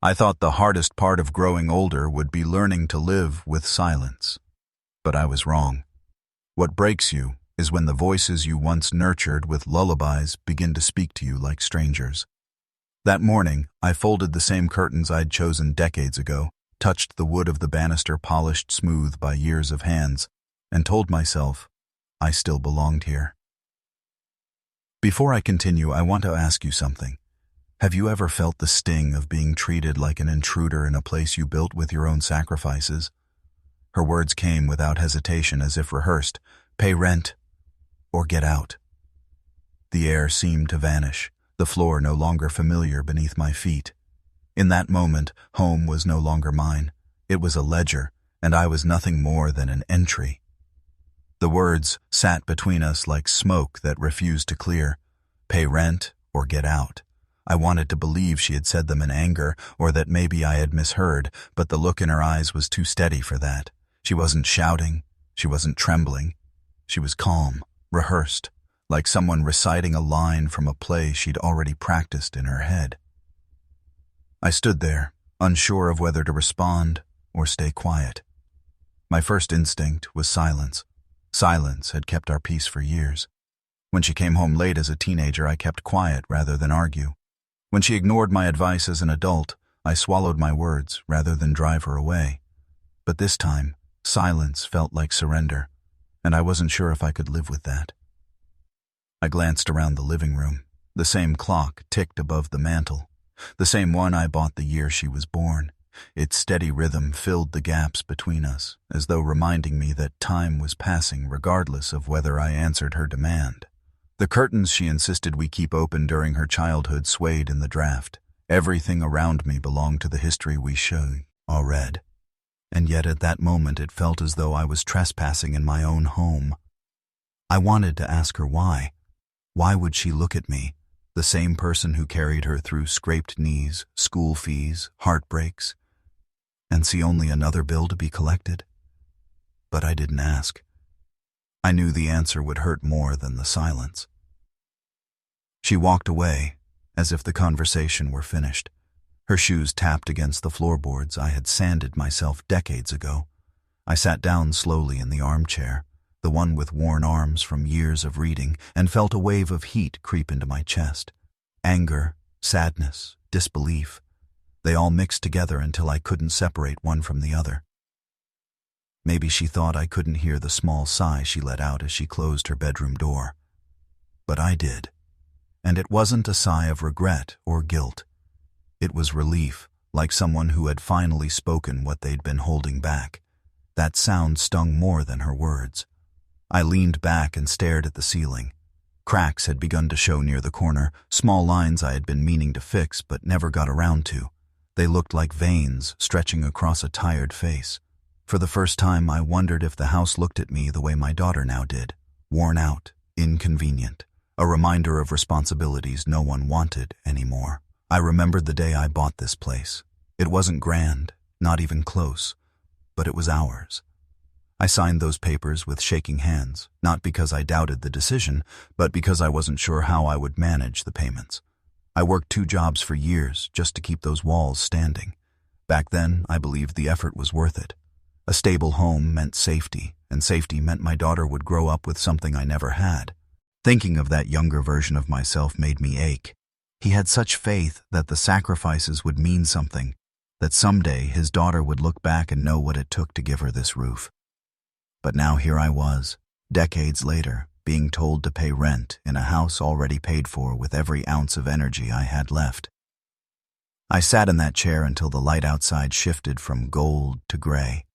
I thought the hardest part of growing older would be learning to live with silence. But I was wrong. What breaks you is when the voices you once nurtured with lullabies begin to speak to you like strangers. That morning, I folded the same curtains I'd chosen decades ago, touched the wood of the banister polished smooth by years of hands, and told myself I still belonged here. Before I continue, I want to ask you something. Have you ever felt the sting of being treated like an intruder in a place you built with your own sacrifices? Her words came without hesitation, as if rehearsed. Pay rent, or get out. The air seemed to vanish, the floor no longer familiar beneath my feet. In that moment, home was no longer mine. It was a ledger, and I was nothing more than an entry. The words sat between us like smoke that refused to clear. Pay rent, or get out. I wanted to believe she had said them in anger, or that maybe I had misheard, but the look in her eyes was too steady for that. She wasn't shouting, she wasn't trembling. She was calm, rehearsed, like someone reciting a line from a play she'd already practiced in her head. I stood there, unsure of whether to respond or stay quiet. My first instinct was silence. Silence had kept our peace for years. When she came home late as a teenager, I kept quiet rather than argue. When she ignored my advice as an adult, I swallowed my words rather than drive her away. But this time, silence felt like surrender, and I wasn't sure if I could live with that. I glanced around the living room. The same clock ticked above the mantel, the same one I bought the year she was born. Its steady rhythm filled the gaps between us, as though reminding me that time was passing regardless of whether I answered her demand. The curtains she insisted we keep open during her childhood swayed in the draft. Everything around me belonged to the history we all read. And yet at that moment it felt as though I was trespassing in my own home. I wanted to ask her why. Why would she look at me, the same person who carried her through scraped knees, school fees, heartbreaks, and see only another bill to be collected? But I didn't ask. I knew the answer would hurt more than the silence. She walked away, as if the conversation were finished. Her shoes tapped against the floorboards I had sanded myself decades ago. I sat down slowly in the armchair, the one with worn arms from years of reading, and felt a wave of heat creep into my chest. Anger, sadness, disbelief. They all mixed together until I couldn't separate one from the other. Maybe she thought I couldn't hear the small sigh she let out as she closed her bedroom door. But I did. And it wasn't a sigh of regret or guilt. It was relief, like someone who had finally spoken what they'd been holding back. That sound stung more than her words. I leaned back and stared at the ceiling. Cracks had begun to show near the corner, small lines I had been meaning to fix but never got around to. They looked like veins stretching across a tired face. For the first time, I wondered if the house looked at me the way my daughter now did, worn out, inconvenient, a reminder of responsibilities no one wanted anymore. I remembered the day I bought this place. It wasn't grand, not even close, but it was ours. I signed those papers with shaking hands, not because I doubted the decision, but because I wasn't sure how I would manage the payments. I worked 2 jobs for years just to keep those walls standing. Back then, I believed the effort was worth it. A stable home meant safety, and safety meant my daughter would grow up with something I never had. Thinking of that younger version of myself made me ache. He had such faith that the sacrifices would mean something, that someday his daughter would look back and know what it took to give her this roof. But now here I was, decades later, being told to pay rent in a house already paid for with every ounce of energy I had left. I sat in that chair until the light outside shifted from gold to gray.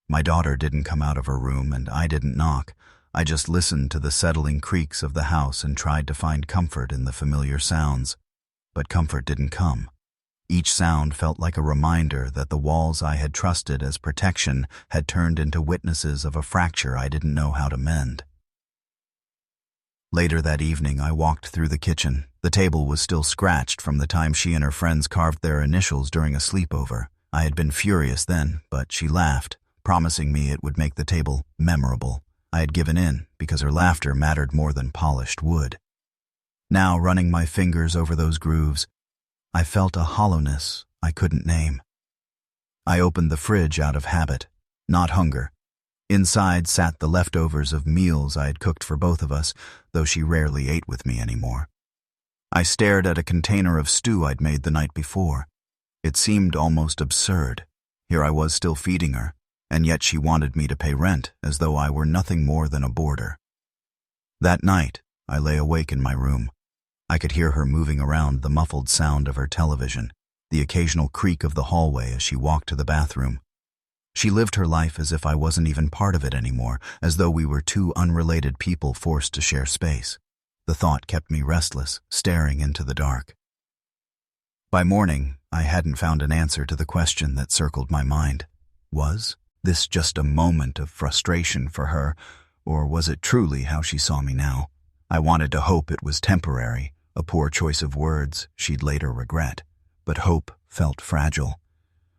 My daughter didn't come out of her room and I didn't knock. I just listened to the settling creaks of the house and tried to find comfort in the familiar sounds. But comfort didn't come. Each sound felt like a reminder that the walls I had trusted as protection had turned into witnesses of a fracture I didn't know how to mend. Later that evening, I walked through the kitchen. The table was still scratched from the time she and her friends carved their initials during a sleepover. I had been furious then, but she laughed, promising me it would make the table memorable. I had given in because her laughter mattered more than polished wood. Now, running my fingers over those grooves, I felt a hollowness, I couldn't name. I opened the fridge out of habit, not hunger. Inside sat the leftovers of meals I had cooked for both of us, though she rarely ate with me anymore. I stared at a container of stew I'd made the night before. It seemed almost absurd. Here I was still feeding her, and yet she wanted me to pay rent as though I were nothing more than a boarder. That night, I lay awake in my room. I could hear her moving around, the muffled sound of her television, the occasional creak of the hallway as she walked to the bathroom. She lived her life as if I wasn't even part of it anymore, as though we were two unrelated people forced to share space. The thought kept me restless, staring into the dark. By morning, I hadn't found an answer to the question that circled my mind. Was this just a moment of frustration for her, or was it truly how she saw me now? I wanted to hope it was temporary, a poor choice of words she'd later regret, but hope felt fragile.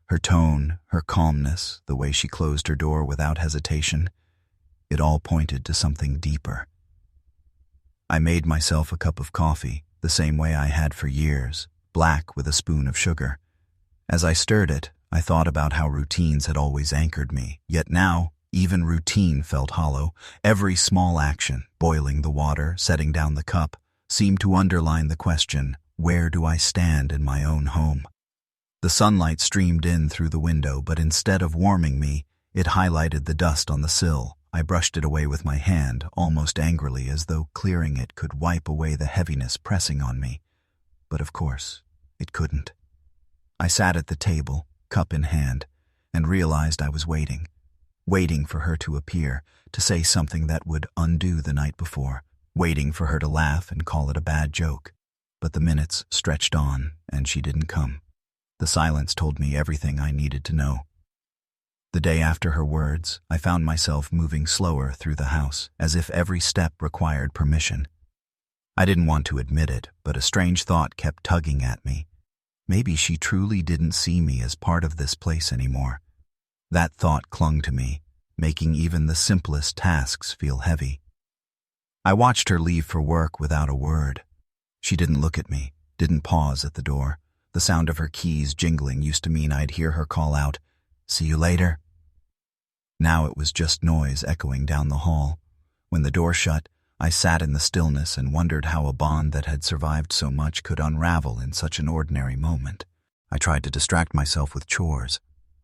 Her tone, her calmness, the way she closed her door without hesitation, it all pointed to something deeper. I made myself a cup of coffee, the same way I had for years, black with a spoon of sugar. As I stirred it, I thought about how routines had always anchored me, yet now, even routine felt hollow. Every small action, boiling the water, setting down the cup, seemed to underline the question, where do I stand in my own home? The sunlight streamed in through the window, but instead of warming me, it highlighted the dust on the sill. I brushed it away with my hand, almost angrily, as though clearing it could wipe away the heaviness pressing on me. But of course, it couldn't. I sat at the table, cup in hand, and realized I was waiting for her to appear, to say something that would undo the night before, waiting for her to laugh and call it a bad joke. But the minutes stretched on, and she didn't come. The silence told me everything I needed to know. The day after her words, I found myself moving slower through the house, as if every step required permission. I didn't want to admit it, but a strange thought kept tugging at me. Maybe she truly didn't see me as part of this place anymore. That thought clung to me, making even the simplest tasks feel heavy. I watched her leave for work without a word. She didn't look at me, didn't pause at the door. The sound of her keys jingling used to mean I'd hear her call out, "See you later." Now it was just noise echoing down the hall. When the door shut, I sat in the stillness and wondered how a bond that had survived so much could unravel in such an ordinary moment. I tried to distract myself with chores.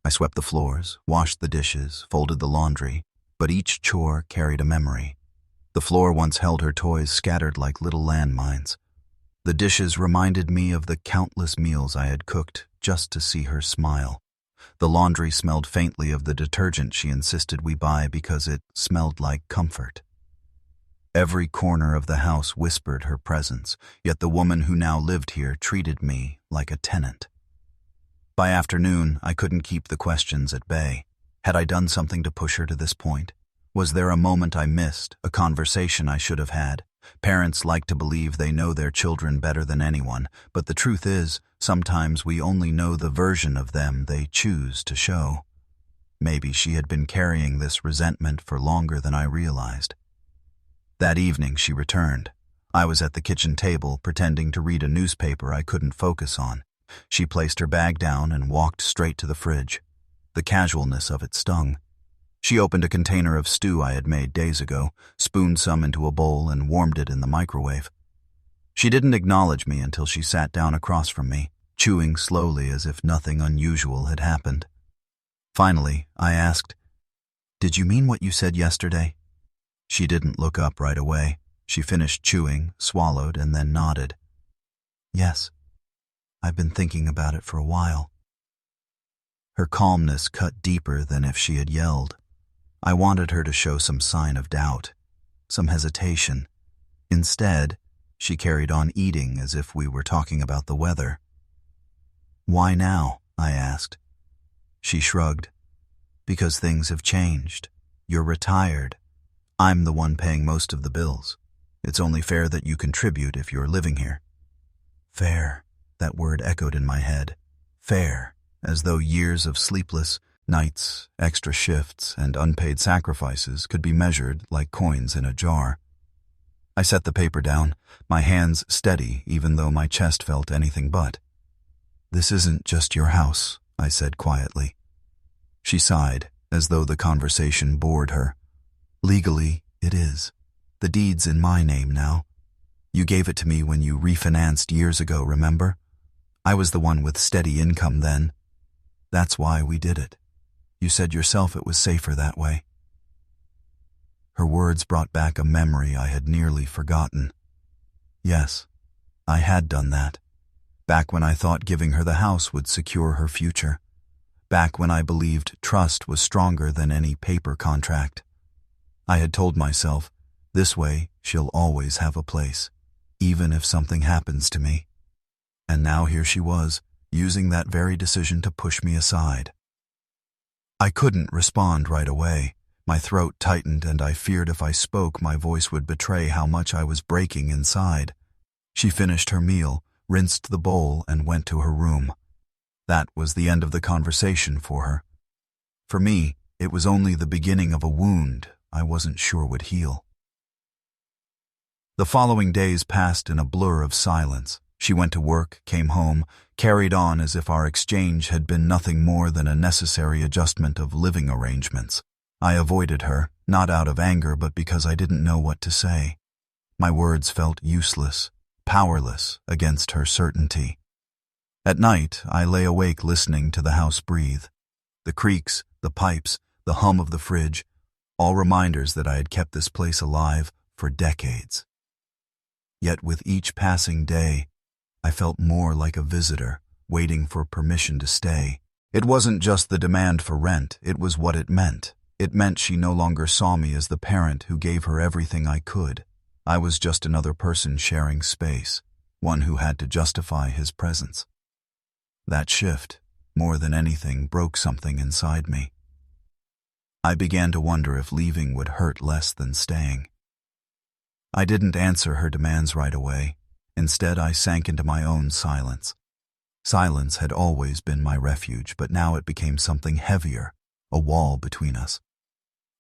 I swept the floors, washed the dishes, folded the laundry, but each chore carried a memory. The floor once held her toys scattered like little landmines. The dishes reminded me of the countless meals I had cooked just to see her smile. The laundry smelled faintly of the detergent she insisted we buy because it smelled like comfort. Every corner of the house whispered her presence, yet the woman who now lived here treated me like a tenant. By afternoon, I couldn't keep the questions at bay. Had I done something to push her to this point? Was there a moment I missed, a conversation I should have had? Parents like to believe they know their children better than anyone, but the truth is, sometimes we only know the version of them they choose to show. Maybe she had been carrying this resentment for longer than I realized. That evening she returned. I was at the kitchen table, pretending to read a newspaper I couldn't focus on. She placed her bag down and walked straight to the fridge. The casualness of it stung. She opened a container of stew I had made days ago, spooned some into a bowl, and warmed it in the microwave. She didn't acknowledge me until she sat down across from me, chewing slowly as if nothing unusual had happened. Finally, I asked, "Did you mean what you said yesterday?" She didn't look up right away. She finished chewing, swallowed, and then nodded. "Yes, I've been thinking about it for a while." Her calmness cut deeper than if she had yelled. I wanted her to show some sign of doubt, some hesitation. Instead, she carried on eating as if we were talking about the weather. "Why now?" I asked. She shrugged. "Because things have changed. You're retired. I'm the one paying most of the bills. It's only fair that you contribute if you're living here." Fair, that word echoed in my head. Fair, as though years of sleepless nights, extra shifts, and unpaid sacrifices could be measured like coins in a jar. I set the paper down, my hands steady even though my chest felt anything but. "This isn't just your house," I said quietly. She sighed, as though the conversation bored her. "Legally, it is. The deed's in my name now. You gave it to me when you refinanced years ago, remember? I was the one with steady income then. That's why we did it. You said yourself it was safer that way." Her words brought back a memory I had nearly forgotten. Yes, I had done that. Back when I thought giving her the house would secure her future. Back when I believed trust was stronger than any paper contract. I had told myself, this way she'll always have a place, even if something happens to me. And now here she was, using that very decision to push me aside. I couldn't respond right away. My throat tightened and I feared if I spoke my voice would betray how much I was breaking inside. She finished her meal, rinsed the bowl, and went to her room. That was the end of the conversation for her. For me, it was only the beginning of a wound I wasn't sure would heal. The following days passed in a blur of silence. She went to work, came home, carried on as if our exchange had been nothing more than a necessary adjustment of living arrangements. I avoided her, not out of anger but because I didn't know what to say. My words felt useless, powerless against her certainty. At night, I lay awake listening to the house breathe. The creaks, the pipes, the hum of the fridge, all reminders that I had kept this place alive for decades. Yet with each passing day, I felt more like a visitor, waiting for permission to stay. It wasn't just the demand for rent, it was what it meant. It meant she no longer saw me as the parent who gave her everything I could. I was just another person sharing space, one who had to justify his presence. That shift, more than anything, broke something inside me. I began to wonder if leaving would hurt less than staying. I didn't answer her demands right away. Instead, I sank into my own silence. Silence had always been my refuge, but now it became something heavier, a wall between us.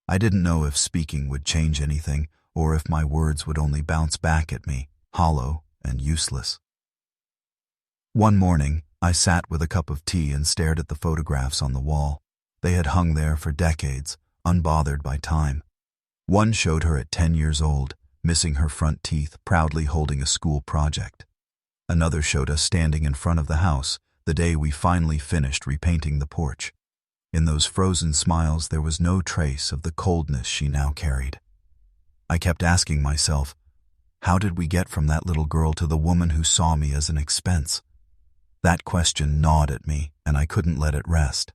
I didn't know if speaking would change anything, or if my words would only bounce back at me, hollow and useless. One morning, I sat with a cup of tea and stared at the photographs on the wall. They had hung there for decades, unbothered by time. One showed her at 10 years old, missing her front teeth, proudly holding a school project. Another showed us standing in front of the house, the day we finally finished repainting the porch. In those frozen smiles there was no trace of the coldness she now carried. I kept asking myself, how did we get from that little girl to the woman who saw me as an expense? That question gnawed at me, and I couldn't let it rest.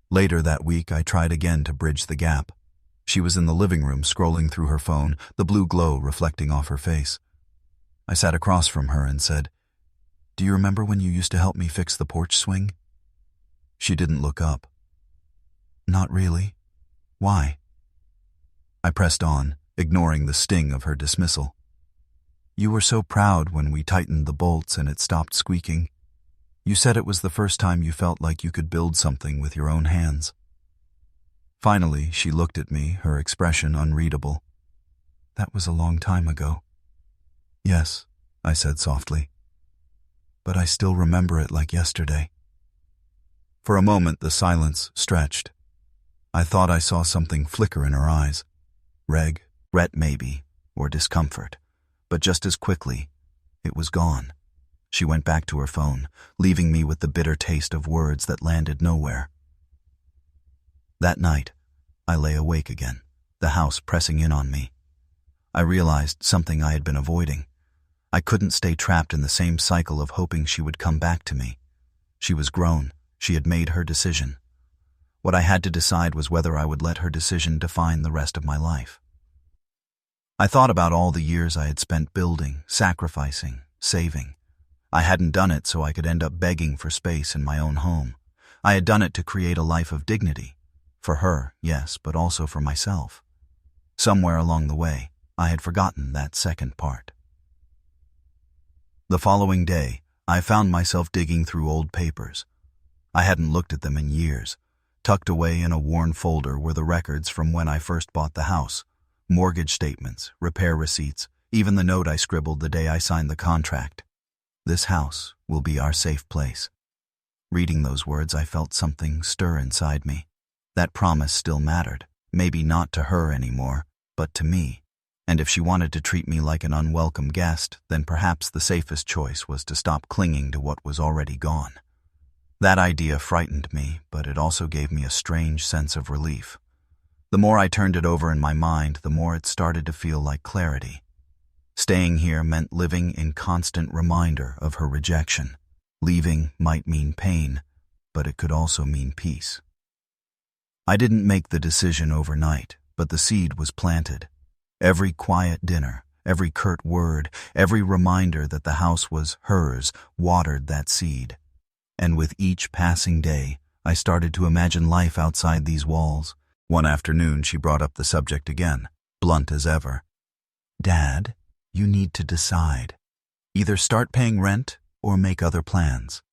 Later that week, I tried again to bridge the gap. She was in the living room scrolling through her phone, the blue glow reflecting off her face. I sat across from her and said, "Do you remember when you used to help me fix the porch swing?" She didn't look up. "Not really. Why?" I pressed on, ignoring the sting of her dismissal. "You were so proud when we tightened the bolts and it stopped squeaking. You said it was the first time you felt like you could build something with your own hands." Finally, she looked at me, her expression unreadable. "That was a long time ago." "Yes," I said softly. "But I still remember it like yesterday." For a moment, the silence stretched. I thought I saw something flicker in her eyes. Regret maybe, or discomfort. But just as quickly, it was gone. She went back to her phone, leaving me with the bitter taste of words that landed nowhere. That night, I lay awake again, the house pressing in on me. I realized something I had been avoiding. I couldn't stay trapped in the same cycle of hoping she would come back to me. She was grown. She had made her decision. What I had to decide was whether I would let her decision define the rest of my life. I thought about all the years I had spent building, sacrificing, saving. I hadn't done it so I could end up begging for space in my own home. I had done it to create a life of dignity. For her, yes, but also for myself. Somewhere along the way, I had forgotten that second part. The following day, I found myself digging through old papers. I hadn't looked at them in years. Tucked away in a worn folder were the records from when I first bought the house. Mortgage statements, repair receipts, even the note I scribbled the day I signed the contract. This house will be our safe place. Reading those words, I felt something stir inside me. That promise still mattered, maybe not to her anymore, but to me. And if she wanted to treat me like an unwelcome guest, then perhaps the safest choice was to stop clinging to what was already gone. That idea frightened me, but it also gave me a strange sense of relief. The more I turned it over in my mind, the more it started to feel like clarity. Staying here meant living in constant reminder of her rejection. Leaving might mean pain, but it could also mean peace. I didn't make the decision overnight, but the seed was planted. Every quiet dinner, every curt word, every reminder that the house was hers watered that seed. And with each passing day, I started to imagine life outside these walls. One afternoon, she brought up the subject again, blunt as ever. "Dad, you need to decide. Either start paying rent or make other plans."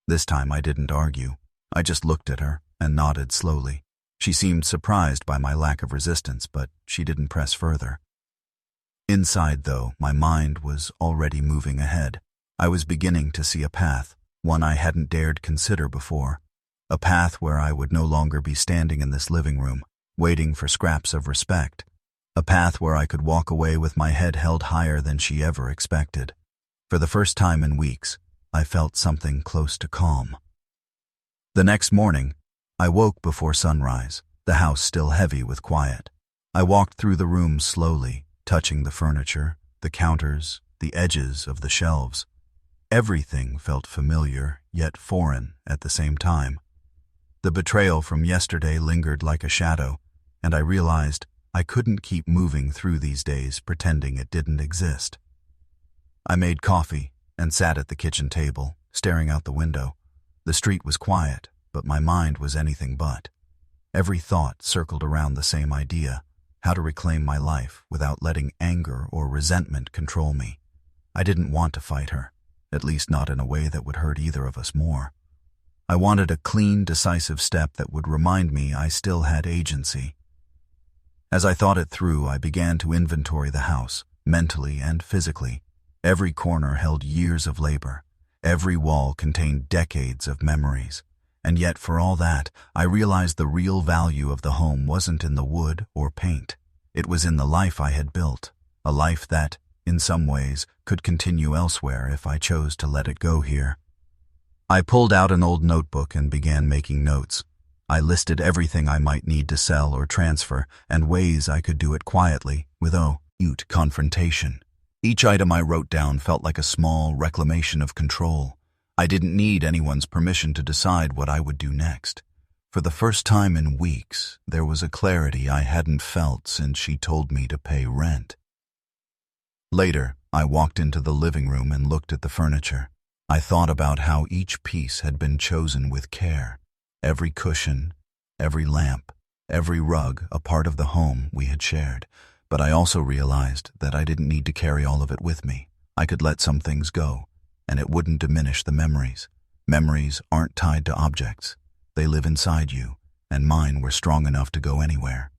This time I didn't argue. I just looked at her and nodded slowly. She seemed surprised by my lack of resistance, but she didn't press further. Inside, though, my mind was already moving ahead. I was beginning to see a path, one I hadn't dared consider before. A path where I would no longer be standing in this living room, waiting for scraps of respect. A path where I could walk away with my head held higher than she ever expected. For the first time in weeks, I felt something close to calm. The next morning, I woke before sunrise, the house still heavy with quiet. I walked through the room slowly, touching the furniture, the counters, the edges of the shelves. Everything felt familiar, yet foreign at the same time. The betrayal from yesterday lingered like a shadow, and I realized I couldn't keep moving through these days pretending it didn't exist. I made coffee and sat at the kitchen table, staring out the window. The street was quiet, but my mind was anything but. Every thought circled around the same idea, how to reclaim my life without letting anger or resentment control me. I didn't want to fight her, at least not in a way that would hurt either of us more. I wanted a clean, decisive step that would remind me I still had agency. As I thought it through, I began to inventory the house, mentally and physically. Every corner held years of labor. Every wall contained decades of memories. And yet, for all that, I realized the real value of the home wasn't in the wood or paint. It was in the life I had built, a life that, in some ways, could continue elsewhere if I chose to let it go here. I pulled out an old notebook and began making notes. I listed everything I might need to sell or transfer, and ways I could do it quietly, without confrontation. Each item I wrote down felt like a small reclamation of control. I didn't need anyone's permission to decide what I would do next. For the first time in weeks, there was a clarity I hadn't felt since she told me to pay rent. Later, I walked into the living room and looked at the furniture. I thought about how each piece had been chosen with care. Every cushion, every lamp, every rug, a part of the home we had shared. But I also realized that I didn't need to carry all of it with me. I could let some things go, and it wouldn't diminish the memories. Memories aren't tied to objects. They live inside you, and mine were strong enough to go anywhere.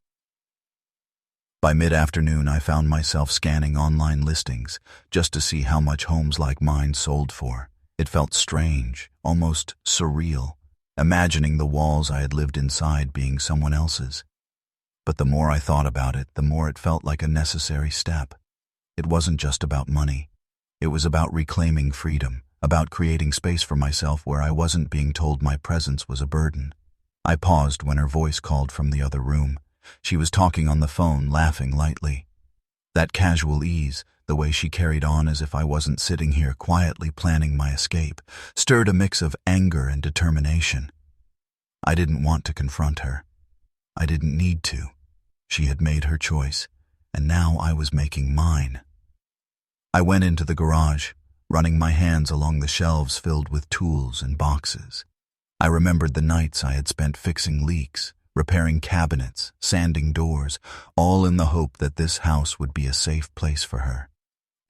By mid-afternoon, I found myself scanning online listings just to see how much homes like mine sold for. It felt strange, almost surreal, imagining the walls I had lived inside being someone else's. But the more I thought about it, the more it felt like a necessary step. It wasn't just about money. It was about reclaiming freedom, about creating space for myself where I wasn't being told my presence was a burden. I paused when her voice called from the other room. She was talking on the phone, laughing lightly. That casual ease, the way she carried on as if I wasn't sitting here quietly planning my escape, stirred a mix of anger and determination. I didn't want to confront her. I didn't need to. She had made her choice, and now I was making mine. I went into the garage, running my hands along the shelves filled with tools and boxes. I remembered the nights I had spent fixing leaks, repairing cabinets, sanding doors, all in the hope that this house would be a safe place for her.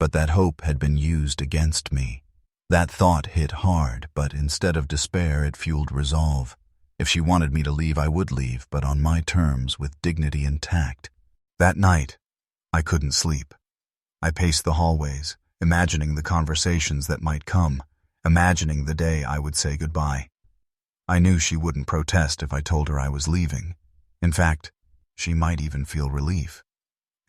But that hope had been used against me. That thought hit hard, but instead of despair, it fueled resolve. If she wanted me to leave, I would leave, but on my terms, with dignity intact. That night, I couldn't sleep. I paced the hallways, imagining the conversations that might come, imagining the day I would say goodbye. I knew she wouldn't protest if I told her I was leaving. In fact, she might even feel relief.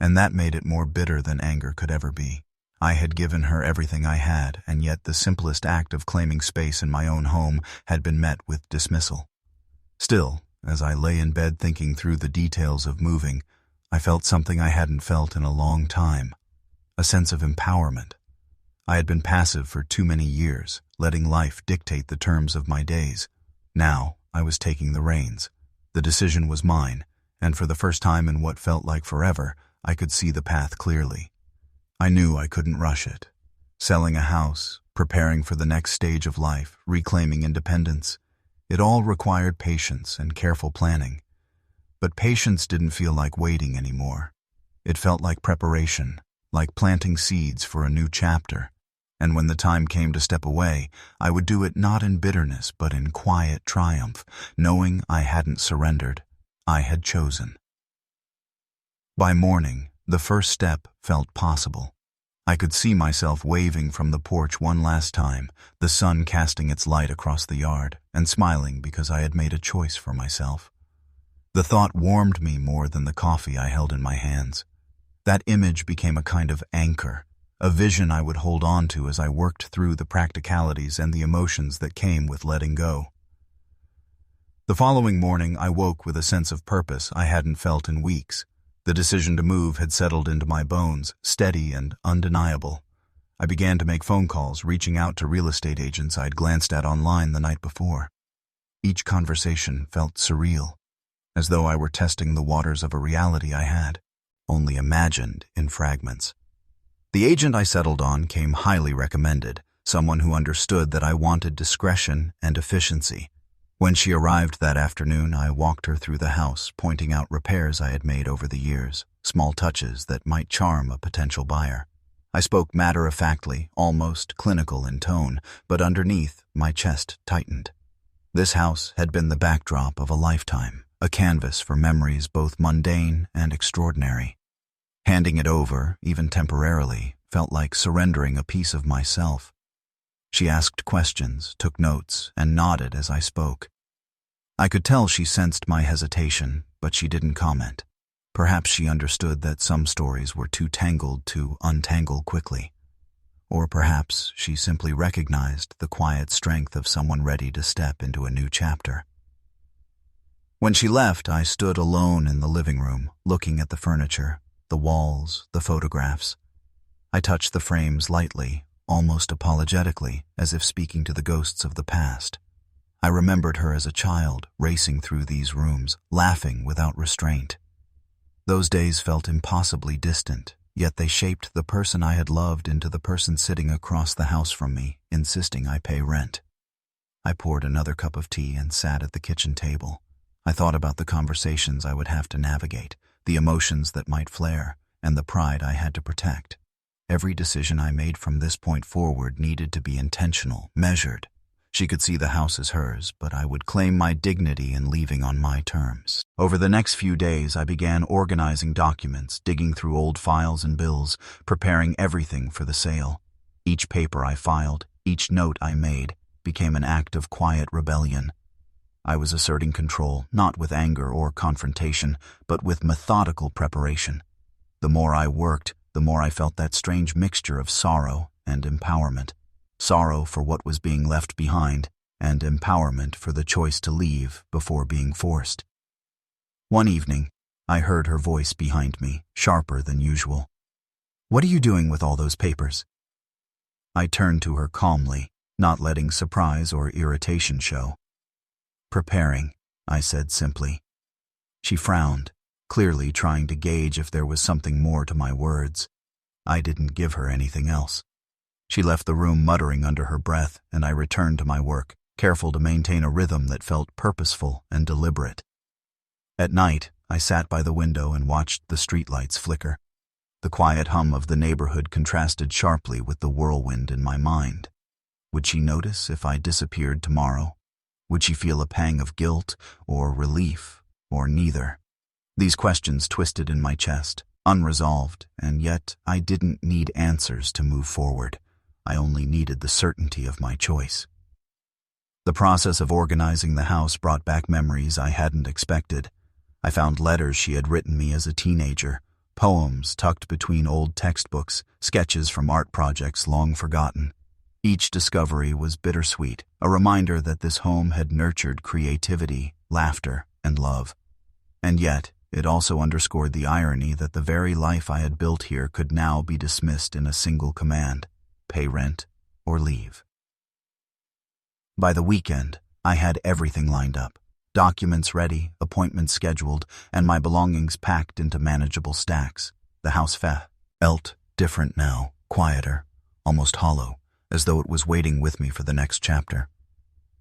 And that made it more bitter than anger could ever be. I had given her everything I had, and yet the simplest act of claiming space in my own home had been met with dismissal. Still, as I lay in bed thinking through the details of moving, I felt something I hadn't felt in a long time, a sense of empowerment. I had been passive for too many years, letting life dictate the terms of my days. Now, I was taking the reins. The decision was mine, and for the first time in what felt like forever, I could see the path clearly. I knew I couldn't rush it. Selling a house, preparing for the next stage of life, reclaiming independence, it all required patience and careful planning. But patience didn't feel like waiting anymore. It felt like preparation, like planting seeds for a new chapter. And when the time came to step away, I would do it not in bitterness but in quiet triumph, knowing I hadn't surrendered. I had chosen. By morning, the first step felt possible. I could see myself waving from the porch one last time, the sun casting its light across the yard, and smiling because I had made a choice for myself. The thought warmed me more than the coffee I held in my hands. That image became a kind of anchor, a vision I would hold on to as I worked through the practicalities and the emotions that came with letting go. The following morning, I woke with a sense of purpose I hadn't felt in weeks. The decision to move had settled into my bones, steady and undeniable. I began to make phone calls, reaching out to real estate agents I'd glanced at online the night before. Each conversation felt surreal, as though I were testing the waters of a reality I had only imagined in fragments. The agent I settled on came highly recommended, someone who understood that I wanted discretion and efficiency. When she arrived that afternoon, I walked her through the house, pointing out repairs I had made over the years, small touches that might charm a potential buyer. I spoke matter-of-factly, almost clinical in tone, but underneath, my chest tightened. This house had been the backdrop of a lifetime, a canvas for memories both mundane and extraordinary. Handing it over, even temporarily, felt like surrendering a piece of myself. She asked questions, took notes, and nodded as I spoke. I could tell she sensed my hesitation, but she didn't comment. Perhaps she understood that some stories were too tangled to untangle quickly. Or perhaps she simply recognized the quiet strength of someone ready to step into a new chapter. When she left, I stood alone in the living room, looking at the furniture, the walls, the photographs. I touched the frames lightly, almost apologetically, as if speaking to the ghosts of the past. I remembered her as a child, racing through these rooms, laughing without restraint. Those days felt impossibly distant, yet they shaped the person I had loved into the person sitting across the house from me, insisting I pay rent. I poured another cup of tea and sat at the kitchen table. I thought about the conversations I would have to navigate, the emotions that might flare, and the pride I had to protect. Every decision I made from this point forward needed to be intentional, measured. She could see the house as hers, but I would claim my dignity in leaving on my terms. Over the next few days, I began organizing documents, digging through old files and bills, preparing everything for the sale. Each paper I filed, each note I made, became an act of quiet rebellion. I was asserting control, not with anger or confrontation, but with methodical preparation. The more I worked, the more I felt that strange mixture of sorrow and empowerment. Sorrow for what was being left behind, and empowerment for the choice to leave before being forced. One evening, I heard her voice behind me, sharper than usual. "What are you doing with all those papers?" I turned to her calmly, not letting surprise or irritation show. "Preparing," I said simply. She frowned, clearly trying to gauge if there was something more to my words. I didn't give her anything else. She left the room muttering under her breath, and I returned to my work, careful to maintain a rhythm that felt purposeful and deliberate. At night, I sat by the window and watched the streetlights flicker. The quiet hum of the neighborhood contrasted sharply with the whirlwind in my mind. Would she notice if I disappeared tomorrow? Would she feel a pang of guilt or relief, or neither? These questions twisted in my chest, unresolved, and yet I didn't need answers to move forward. I only needed the certainty of my choice. The process of organizing the house brought back memories I hadn't expected. I found letters she had written me as a teenager, poems tucked between old textbooks, sketches from art projects long forgotten. Each discovery was bittersweet, a reminder that this home had nurtured creativity, laughter, and love. And yet, it also underscored the irony that the very life I had built here could now be dismissed in a single command: pay rent or leave. By the weekend, I had everything lined up. Documents ready, appointments scheduled, and my belongings packed into manageable stacks. The house felt different now, quieter, almost hollow, as though it was waiting with me for the next chapter.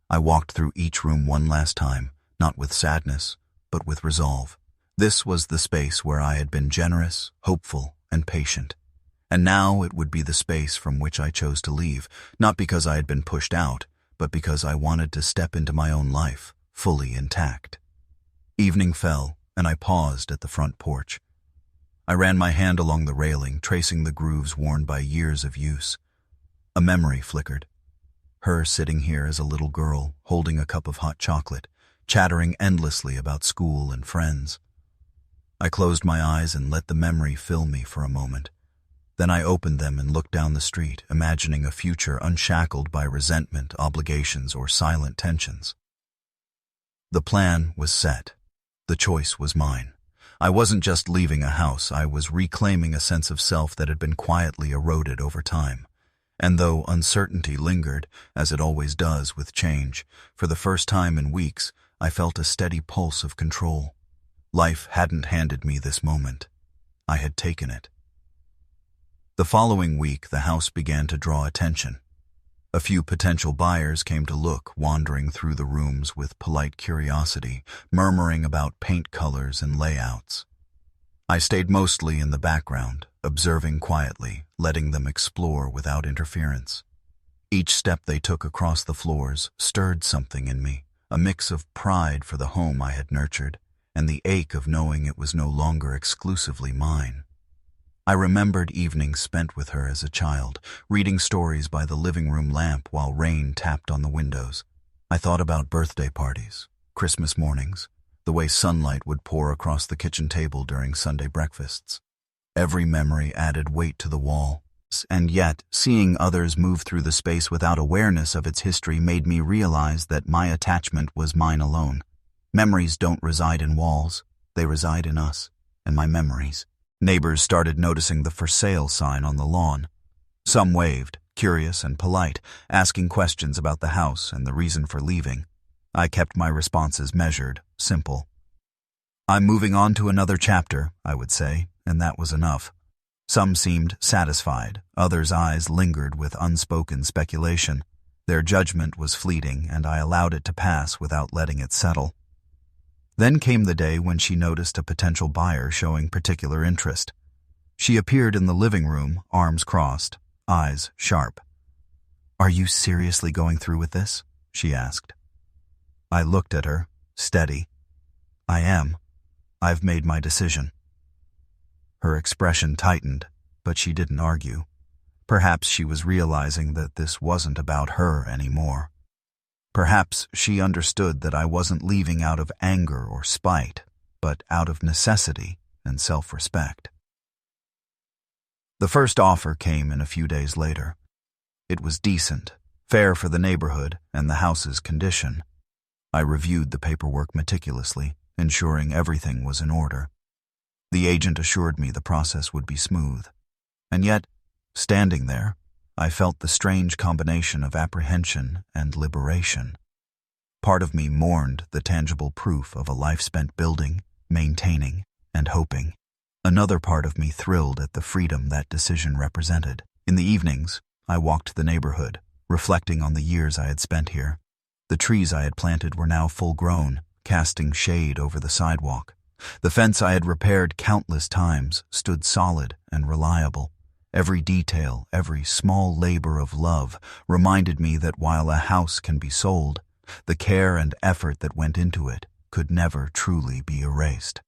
I walked through each room one last time, not with sadness, but with resolve. This was the space where I had been generous, hopeful, and patient. And now it would be the space from which I chose to leave, not because I had been pushed out, but because I wanted to step into my own life, fully intact. Evening fell, and I paused at the front porch. I ran my hand along the railing, tracing the grooves worn by years of use. A memory flickered. Her sitting here as a little girl, holding a cup of hot chocolate, chattering endlessly about school and friends. I closed my eyes and let the memory fill me for a moment. Then I opened them and looked down the street, imagining a future unshackled by resentment, obligations, or silent tensions. The plan was set. The choice was mine. I wasn't just leaving a house, I was reclaiming a sense of self that had been quietly eroded over time. And though uncertainty lingered, as it always does with change, for the first time in weeks, I felt a steady pulse of control. Life hadn't handed me this moment. I had taken it. The following week, the house began to draw attention. A few potential buyers came to look, wandering through the rooms with polite curiosity, murmuring about paint colors and layouts. I stayed mostly in the background, observing quietly, letting them explore without interference. Each step they took across the floors stirred something in me, a mix of pride for the home I had nurtured, and the ache of knowing it was no longer exclusively mine. I remembered evenings spent with her as a child, reading stories by the living room lamp while rain tapped on the windows. I thought about birthday parties, Christmas mornings, the way sunlight would pour across the kitchen table during Sunday breakfasts. Every memory added weight to the wall, and yet seeing others move through the space without awareness of its history made me realize that my attachment was mine alone. Memories don't reside in walls, they reside in us, and my memories. Neighbors started noticing the for sale sign on the lawn. Some waved, curious and polite, asking questions about the house and the reason for leaving. I kept my responses measured, simple. "I'm moving on to another chapter," I would say, and that was enough. Some seemed satisfied, others' eyes lingered with unspoken speculation. Their judgment was fleeting, and I allowed it to pass without letting it settle. Then came the day when she noticed a potential buyer showing particular interest. She appeared in the living room, arms crossed, eyes sharp. "Are you seriously going through with this?" she asked. I looked at her, steady. "I am. I've made my decision." Her expression tightened, but she didn't argue. Perhaps she was realizing that this wasn't about her anymore. Perhaps she understood that I wasn't leaving out of anger or spite, but out of necessity and self-respect. The first offer came in a few days later. It was decent, fair for the neighborhood and the house's condition. I reviewed the paperwork meticulously, ensuring everything was in order. The agent assured me the process would be smooth. And yet, standing there, I felt the strange combination of apprehension and liberation. Part of me mourned the tangible proof of a life spent building, maintaining, and hoping. Another part of me thrilled at the freedom that decision represented. In the evenings, I walked the neighborhood, reflecting on the years I had spent here. The trees I had planted were now full-grown, casting shade over the sidewalk. The fence I had repaired countless times stood solid and reliable. Every detail, every small labor of love reminded me that while a house can be sold, the care and effort that went into it could never truly be erased.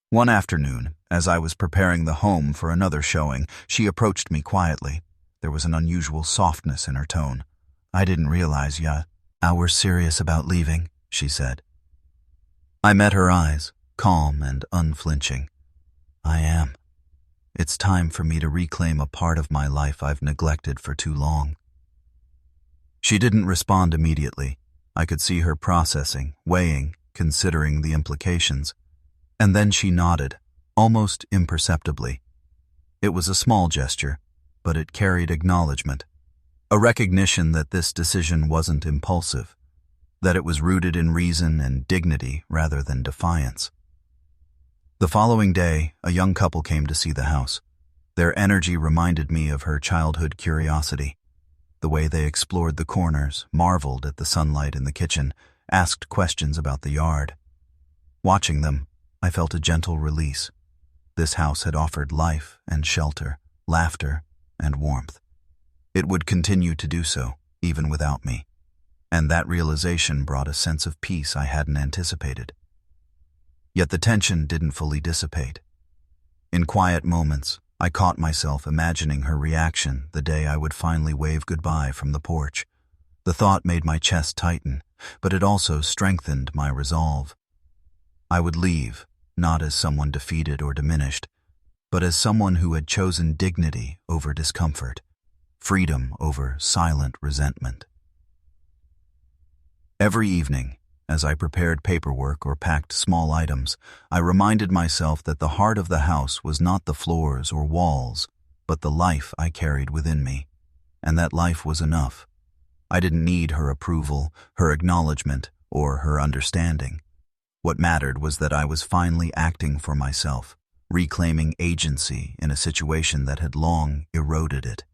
One afternoon, as I was preparing the home for another showing, she approached me quietly. There was an unusual softness in her tone, I didn't realize yet how we're serious about leaving, she said. I met her eyes, calm and unflinching. I am. It's time for me to reclaim a part of my life I've neglected for too long. She didn't respond immediately. I could see her processing, weighing, considering the implications. And then she nodded, almost imperceptibly. It was a small gesture, but it carried acknowledgement, a recognition that this decision wasn't impulsive, that it was rooted in reason and dignity rather than defiance. The following day, a young couple came to see the house. Their energy reminded me of her childhood curiosity. The way they explored the corners, marveled at the sunlight in the kitchen, asked questions about the yard. Watching them, I felt a gentle release. This house had offered life and shelter, laughter and warmth. It would continue to do so, even without me. And that realization brought a sense of peace I hadn't anticipated. Yet the tension didn't fully dissipate. In quiet moments, I caught myself imagining her reaction the day I would finally wave goodbye from the porch. The thought made my chest tighten, but it also strengthened my resolve. I would leave, not as someone defeated or diminished, but as someone who had chosen dignity over discomfort, freedom over silent resentment. Every evening, as I prepared paperwork or packed small items, I reminded myself that the heart of the house was not the floors or walls, but the life I carried within me, and that life was enough. I didn't need her approval, her acknowledgement, or her understanding. What mattered was that I was finally acting for myself, reclaiming agency in a situation that had long eroded it.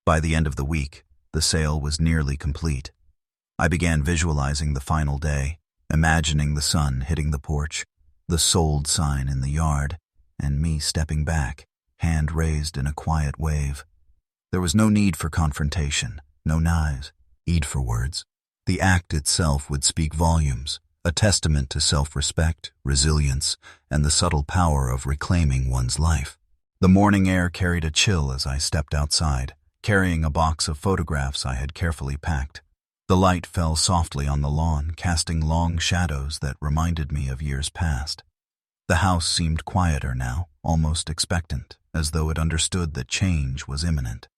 By the end of the week, the sale was nearly complete. I began visualizing the final day, imagining the sun hitting the porch, the sold sign in the yard, and me stepping back, hand raised in a quiet wave. There was no need for confrontation, no need for words. The act itself would speak volumes, a testament to self-respect, resilience, and the subtle power of reclaiming one's life. The morning air carried a chill as I stepped outside, carrying a box of photographs I had carefully packed. The light fell softly on the lawn, casting long shadows that reminded me of years past. The house seemed quieter now, almost expectant, as though it understood that change was imminent.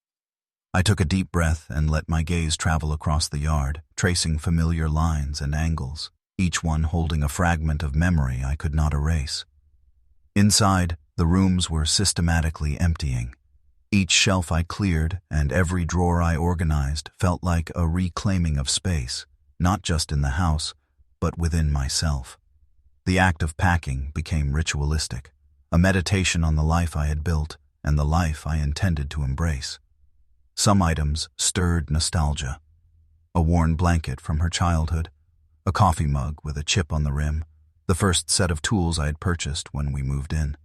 I took a deep breath and let my gaze travel across the yard, tracing familiar lines and angles, each one holding a fragment of memory I could not erase. Inside, the rooms were systematically emptying. Each shelf I cleared and every drawer I organized felt like a reclaiming of space, not just in the house, but within myself. The act of packing became ritualistic, a meditation on the life I had built and the life I intended to embrace. Some items stirred nostalgia. A worn blanket from her childhood, a coffee mug with a chip on the rim, the first set of tools I had purchased when we moved in.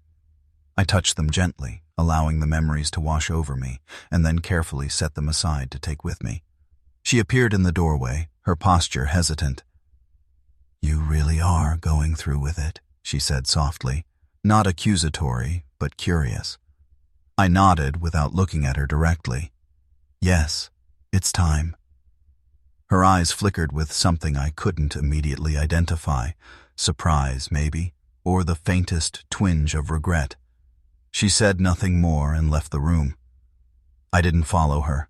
I touched them gently, allowing the memories to wash over me, and then carefully set them aside to take with me. She appeared in the doorway, her posture hesitant. "You really are going through with it," she said softly, not accusatory, but curious. I nodded without looking at her directly. "Yes, it's time." Her eyes flickered with something I couldn't immediately identify, surprise maybe, or the faintest twinge of regret. She said nothing more and left the room. I didn't follow her.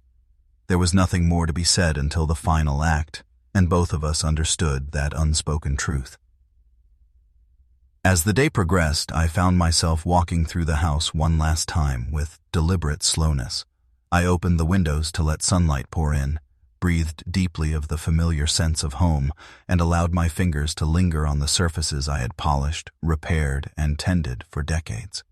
There was nothing more to be said until the final act, and both of us understood that unspoken truth. As the day progressed, I found myself walking through the house one last time with deliberate slowness. I opened the windows to let sunlight pour in, breathed deeply of the familiar sense of home, and allowed my fingers to linger on the surfaces I had polished, repaired, and tended for decades.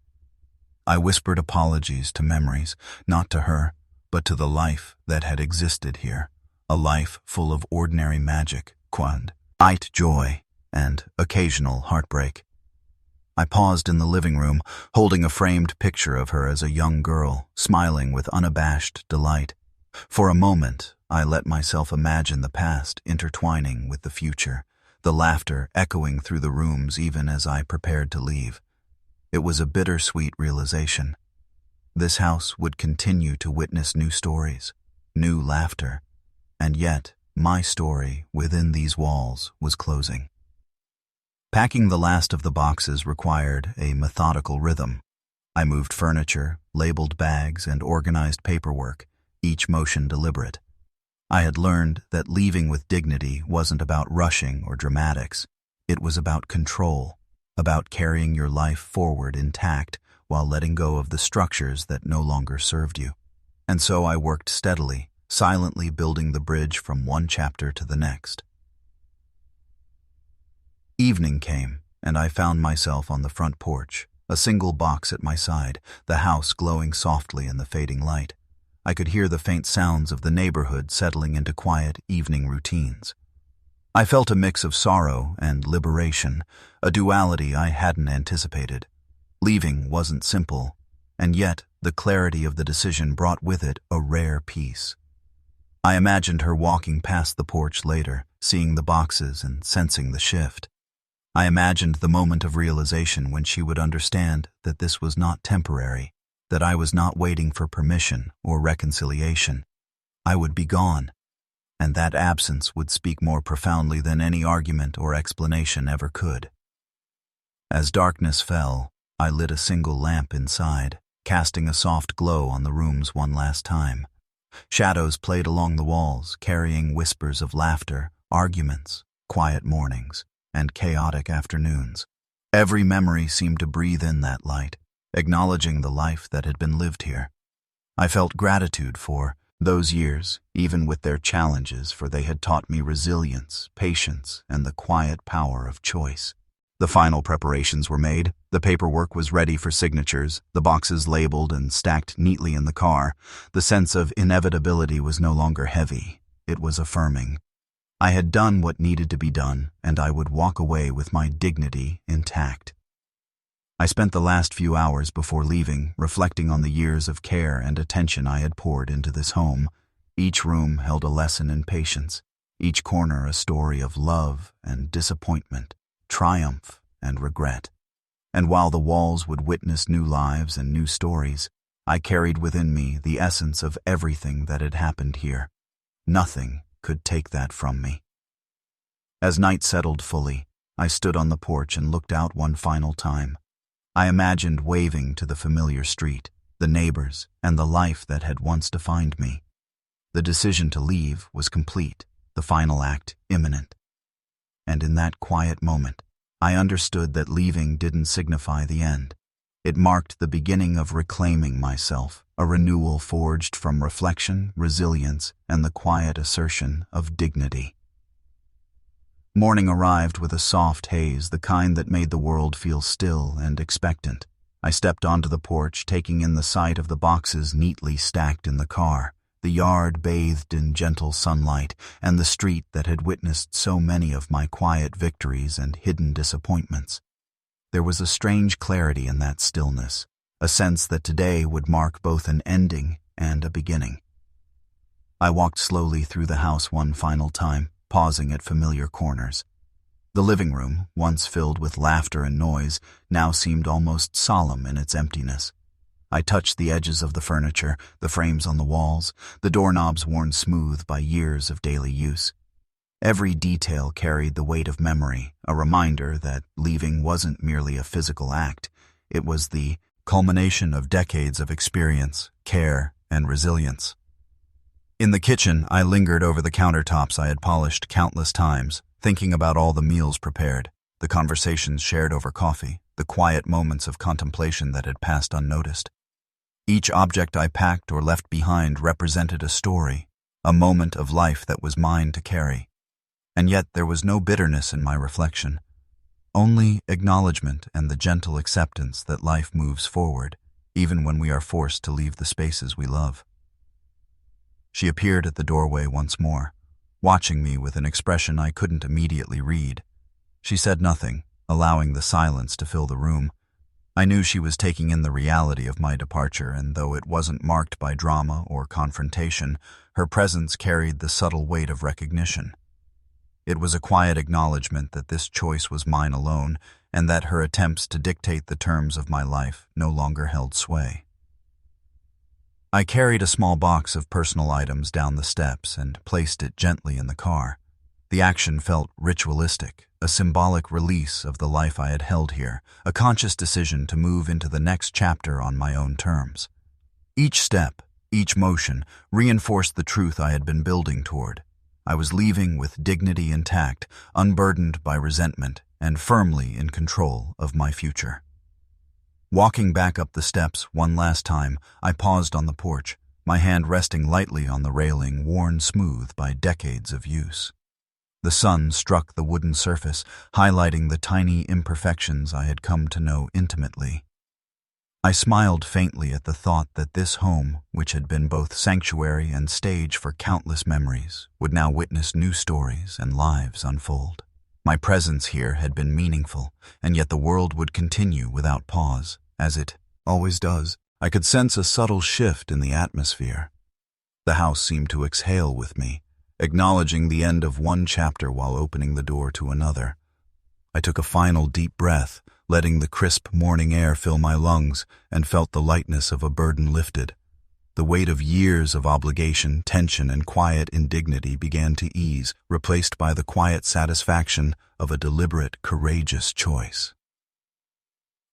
I whispered apologies to memories, not to her, but to the life that had existed here, a life full of ordinary magic, quiet joy, and occasional heartbreak. I paused in the living room, holding a framed picture of her as a young girl, smiling with unabashed delight. For a moment, I let myself imagine the past intertwining with the future, the laughter echoing through the rooms even as I prepared to leave. It was a bittersweet realization. This house would continue to witness new stories, new laughter, And yet, my story within these walls was closing. Packing the last of the boxes required a methodical rhythm. I moved furniture, labeled bags, and organized paperwork, each motion deliberate. I had learned that leaving with dignity wasn't about rushing or dramatics. It was about control, about carrying your life forward intact while letting go of the structures that no longer served you. And so I worked steadily, silently building the bridge from one chapter to the next. Evening came, and I found myself on the front porch, a single box at my side, the house glowing softly in the fading light. I could hear the faint sounds of the neighborhood settling into quiet evening routines. I felt a mix of sorrow and liberation, a duality I hadn't anticipated. Leaving wasn't simple, and yet the clarity of the decision brought with it a rare peace. I imagined her walking past the porch later, seeing the boxes and sensing the shift. I imagined the moment of realization when she would understand that this was not temporary, that I was not waiting for permission or reconciliation. I would be gone, and that absence would speak more profoundly than any argument or explanation ever could. As darkness fell, I lit a single lamp inside, casting a soft glow on the rooms one last time. Shadows played along the walls, carrying whispers of laughter, arguments, quiet mornings, and chaotic afternoons. Every memory seemed to breathe in that light, acknowledging the life that had been lived here. I felt gratitude for those years, even with their challenges, for they had taught me resilience, patience, and the quiet power of choice. The final preparations were made, the paperwork was ready for signatures, the boxes labeled and stacked neatly in the car. The sense of inevitability was no longer heavy, it was affirming. I had done what needed to be done, and I would walk away with my dignity intact. I spent the last few hours before leaving, reflecting on the years of care and attention I had poured into this home. Each room held a lesson in patience, each corner a story of love and disappointment, triumph and regret. And while the walls would witness new lives and new stories, I carried within me the essence of everything that had happened here. Nothing could take that from me. As night settled fully, I stood on the porch and looked out one final time. I imagined waving to the familiar street, the neighbors, and the life that had once defined me. The decision to leave was complete, the final act imminent. And in that quiet moment, I understood that leaving didn't signify the end. It marked the beginning of reclaiming myself, a renewal forged from reflection, resilience, and the quiet assertion of dignity. Morning arrived with a soft haze, the kind that made the world feel still and expectant. I stepped onto the porch, taking in the sight of the boxes neatly stacked in the car, the yard bathed in gentle sunlight, and the street that had witnessed so many of my quiet victories and hidden disappointments. There was a strange clarity in that stillness, a sense that today would mark both an ending and a beginning. I walked slowly through the house one final time, pausing at familiar corners. The living room, once filled with laughter and noise, now seemed almost solemn in its emptiness. I touched the edges of the furniture, the frames on the walls, the doorknobs worn smooth by years of daily use. Every detail carried the weight of memory, a reminder that leaving wasn't merely a physical act. It was the culmination of decades of experience, care, and resilience. In the kitchen, I lingered over the countertops I had polished countless times, thinking about all the meals prepared, the conversations shared over coffee, the quiet moments of contemplation that had passed unnoticed. Each object I packed or left behind represented a story, a moment of life that was mine to carry. And yet there was no bitterness in my reflection, only acknowledgement and the gentle acceptance that life moves forward, even when we are forced to leave the spaces we love. She appeared at the doorway once more, watching me with an expression I couldn't immediately read. She said nothing, allowing the silence to fill the room. I knew she was taking in the reality of my departure, and though it wasn't marked by drama or confrontation, her presence carried the subtle weight of recognition. It was a quiet acknowledgement that this choice was mine alone, and that her attempts to dictate the terms of my life no longer held sway. I carried a small box of personal items down the steps and placed it gently in the car. The action felt ritualistic, a symbolic release of the life I had held here, a conscious decision to move into the next chapter on my own terms. Each step, each motion, reinforced the truth I had been building toward. I was leaving with dignity intact, unburdened by resentment, and firmly in control of my future. Walking back up the steps one last time, I paused on the porch, my hand resting lightly on the railing worn smooth by decades of use. The sun struck the wooden surface, highlighting the tiny imperfections I had come to know intimately. I smiled faintly at the thought that this home, which had been both sanctuary and stage for countless memories, would now witness new stories and lives unfold. My presence here had been meaningful, and yet the world would continue without pause, as it always does. I could sense a subtle shift in the atmosphere. The house seemed to exhale with me, acknowledging the end of one chapter while opening the door to another. I took a final deep breath, letting the crisp morning air fill my lungs, and felt the lightness of a burden lifted. The weight of years of obligation, tension, and quiet indignity began to ease, replaced by the quiet satisfaction of a deliberate, courageous choice.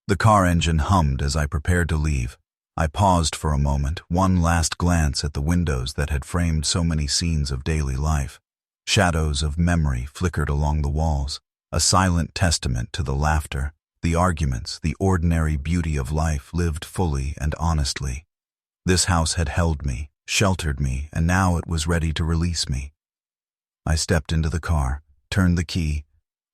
The car engine hummed as I prepared to leave. I paused for a moment, one last glance at the windows that had framed so many scenes of daily life. Shadows of memory flickered along the walls, a silent testament to the laughter, the arguments, the ordinary beauty of life lived fully and honestly. This house had held me, sheltered me, and now it was ready to release me. I stepped into the car, turned the key,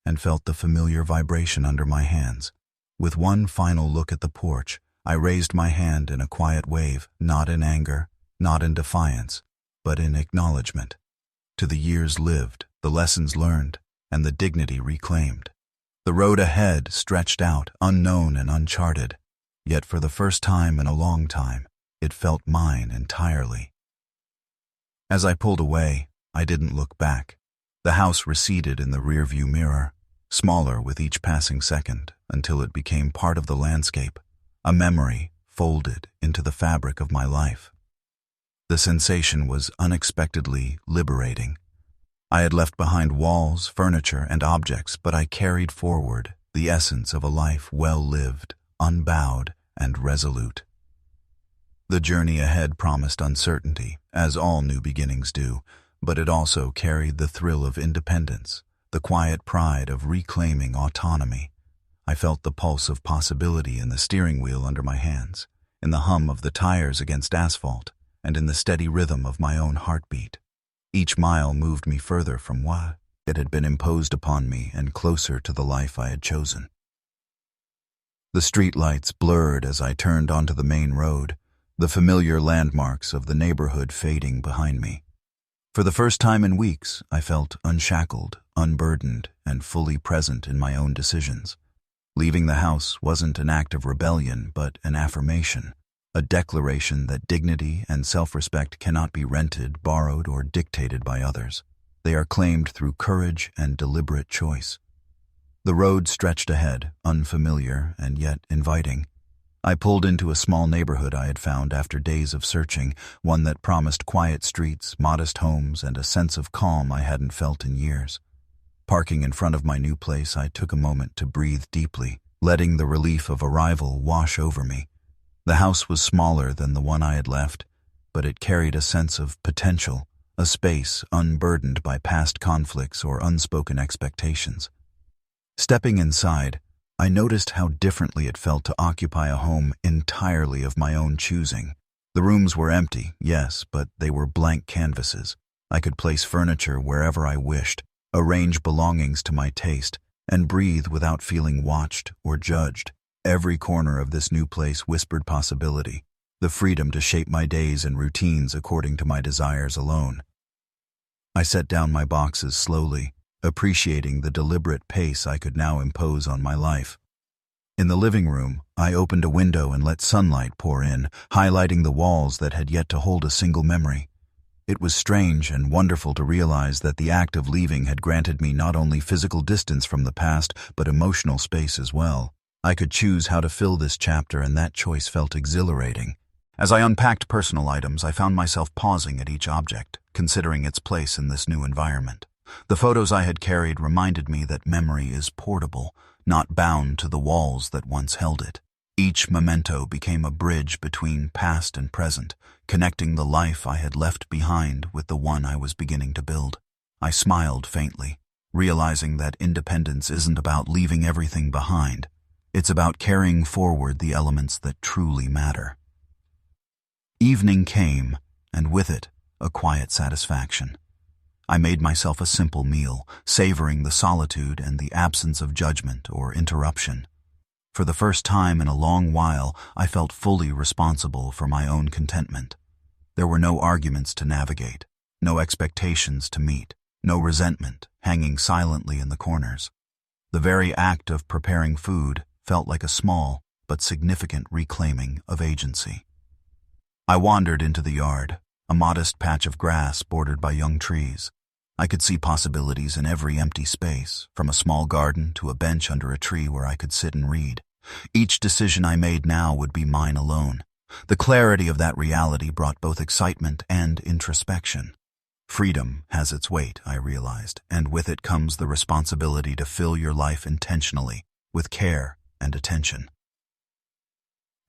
and felt the familiar vibration under my hands. With one final look at the porch, I raised my hand in a quiet wave, not in anger, not in defiance, but in acknowledgement. To the years lived, the lessons learned, and the dignity reclaimed. The road ahead stretched out, unknown and uncharted, yet for the first time in a long time, it felt mine entirely. As I pulled away, I didn't look back. The house receded in the rearview mirror, smaller with each passing second, until it became part of the landscape, a memory folded into the fabric of my life. The sensation was unexpectedly liberating. I had left behind walls, furniture, and objects, but I carried forward the essence of a life well lived, unbowed, and resolute. The journey ahead promised uncertainty, as all new beginnings do, but it also carried the thrill of independence, the quiet pride of reclaiming autonomy. I felt the pulse of possibility in the steering wheel under my hands, in the hum of the tires against asphalt, and in the steady rhythm of my own heartbeat. Each mile moved me further from what it had been imposed upon me and closer to the life I had chosen. The streetlights blurred as I turned onto the main road, the familiar landmarks of the neighborhood fading behind me. For the first time in weeks, I felt unshackled, unburdened, and fully present in my own decisions. Leaving the house wasn't an act of rebellion, but an affirmation, a declaration that dignity and self-respect cannot be rented, borrowed, or dictated by others. They are claimed through courage and deliberate choice. The road stretched ahead, unfamiliar and yet inviting. I pulled into a small neighborhood I had found after days of searching, one that promised quiet streets, modest homes, and a sense of calm I hadn't felt in years. Parking in front of my new place, I took a moment to breathe deeply, letting the relief of arrival wash over me. The house was smaller than the one I had left, but it carried a sense of potential, a space unburdened by past conflicts or unspoken expectations. Stepping inside, I noticed how differently it felt to occupy a home entirely of my own choosing. The rooms were empty, yes, but they were blank canvases. I could place furniture wherever I wished, arrange belongings to my taste, and breathe without feeling watched or judged. Every corner of this new place whispered possibility, the freedom to shape my days and routines according to my desires alone. I set down my boxes slowly, appreciating the deliberate pace I could now impose on my life. In the living room, I opened a window and let sunlight pour in, highlighting the walls that had yet to hold a single memory. It was strange and wonderful to realize that the act of leaving had granted me not only physical distance from the past, but emotional space as well. I could choose how to fill this chapter, and that choice felt exhilarating. As I unpacked personal items, I found myself pausing at each object, considering its place in this new environment. The photos I had carried reminded me that memory is portable, not bound to the walls that once held it. Each memento became a bridge between past and present, connecting the life I had left behind with the one I was beginning to build. I smiled faintly, realizing that independence isn't about leaving everything behind. It's about carrying forward the elements that truly matter. Evening came, and with it, a quiet satisfaction. I made myself a simple meal, savoring the solitude and the absence of judgment or interruption. For the first time in a long while, I felt fully responsible for my own contentment. There were no arguments to navigate, no expectations to meet, no resentment hanging silently in the corners. The very act of preparing food felt like a small but significant reclaiming of agency. I wandered into the yard, a modest patch of grass bordered by young trees. I could see possibilities in every empty space, from a small garden to a bench under a tree where I could sit and read. Each decision I made now would be mine alone. The clarity of that reality brought both excitement and introspection. Freedom has its weight, I realized, and with it comes the responsibility to fill your life intentionally, with care and attention.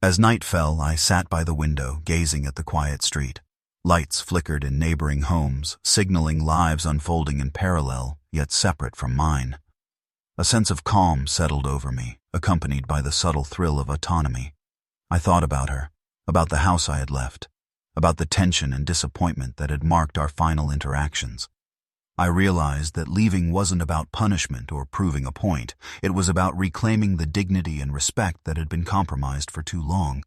As night fell, I sat by the window, gazing at the quiet street. Lights flickered in neighboring homes, signaling lives unfolding in parallel, yet separate from mine. A sense of calm settled over me, accompanied by the subtle thrill of autonomy. I thought about her, about the house I had left, about the tension and disappointment that had marked our final interactions. I realized that leaving wasn't about punishment or proving a point. It was about reclaiming the dignity and respect that had been compromised for too long.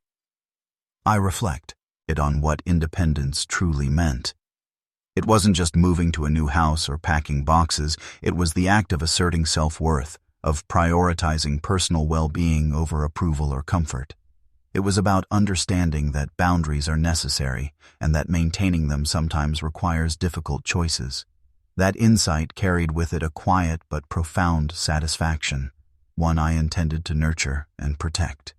I reflected on what independence truly meant. It wasn't just moving to a new house or packing boxes. It was the act of asserting self-worth, of prioritizing personal well-being over approval or comfort. It was about understanding that boundaries are necessary and that maintaining them sometimes requires difficult choices. That insight carried with it a quiet but profound satisfaction, one I intended to nurture and protect.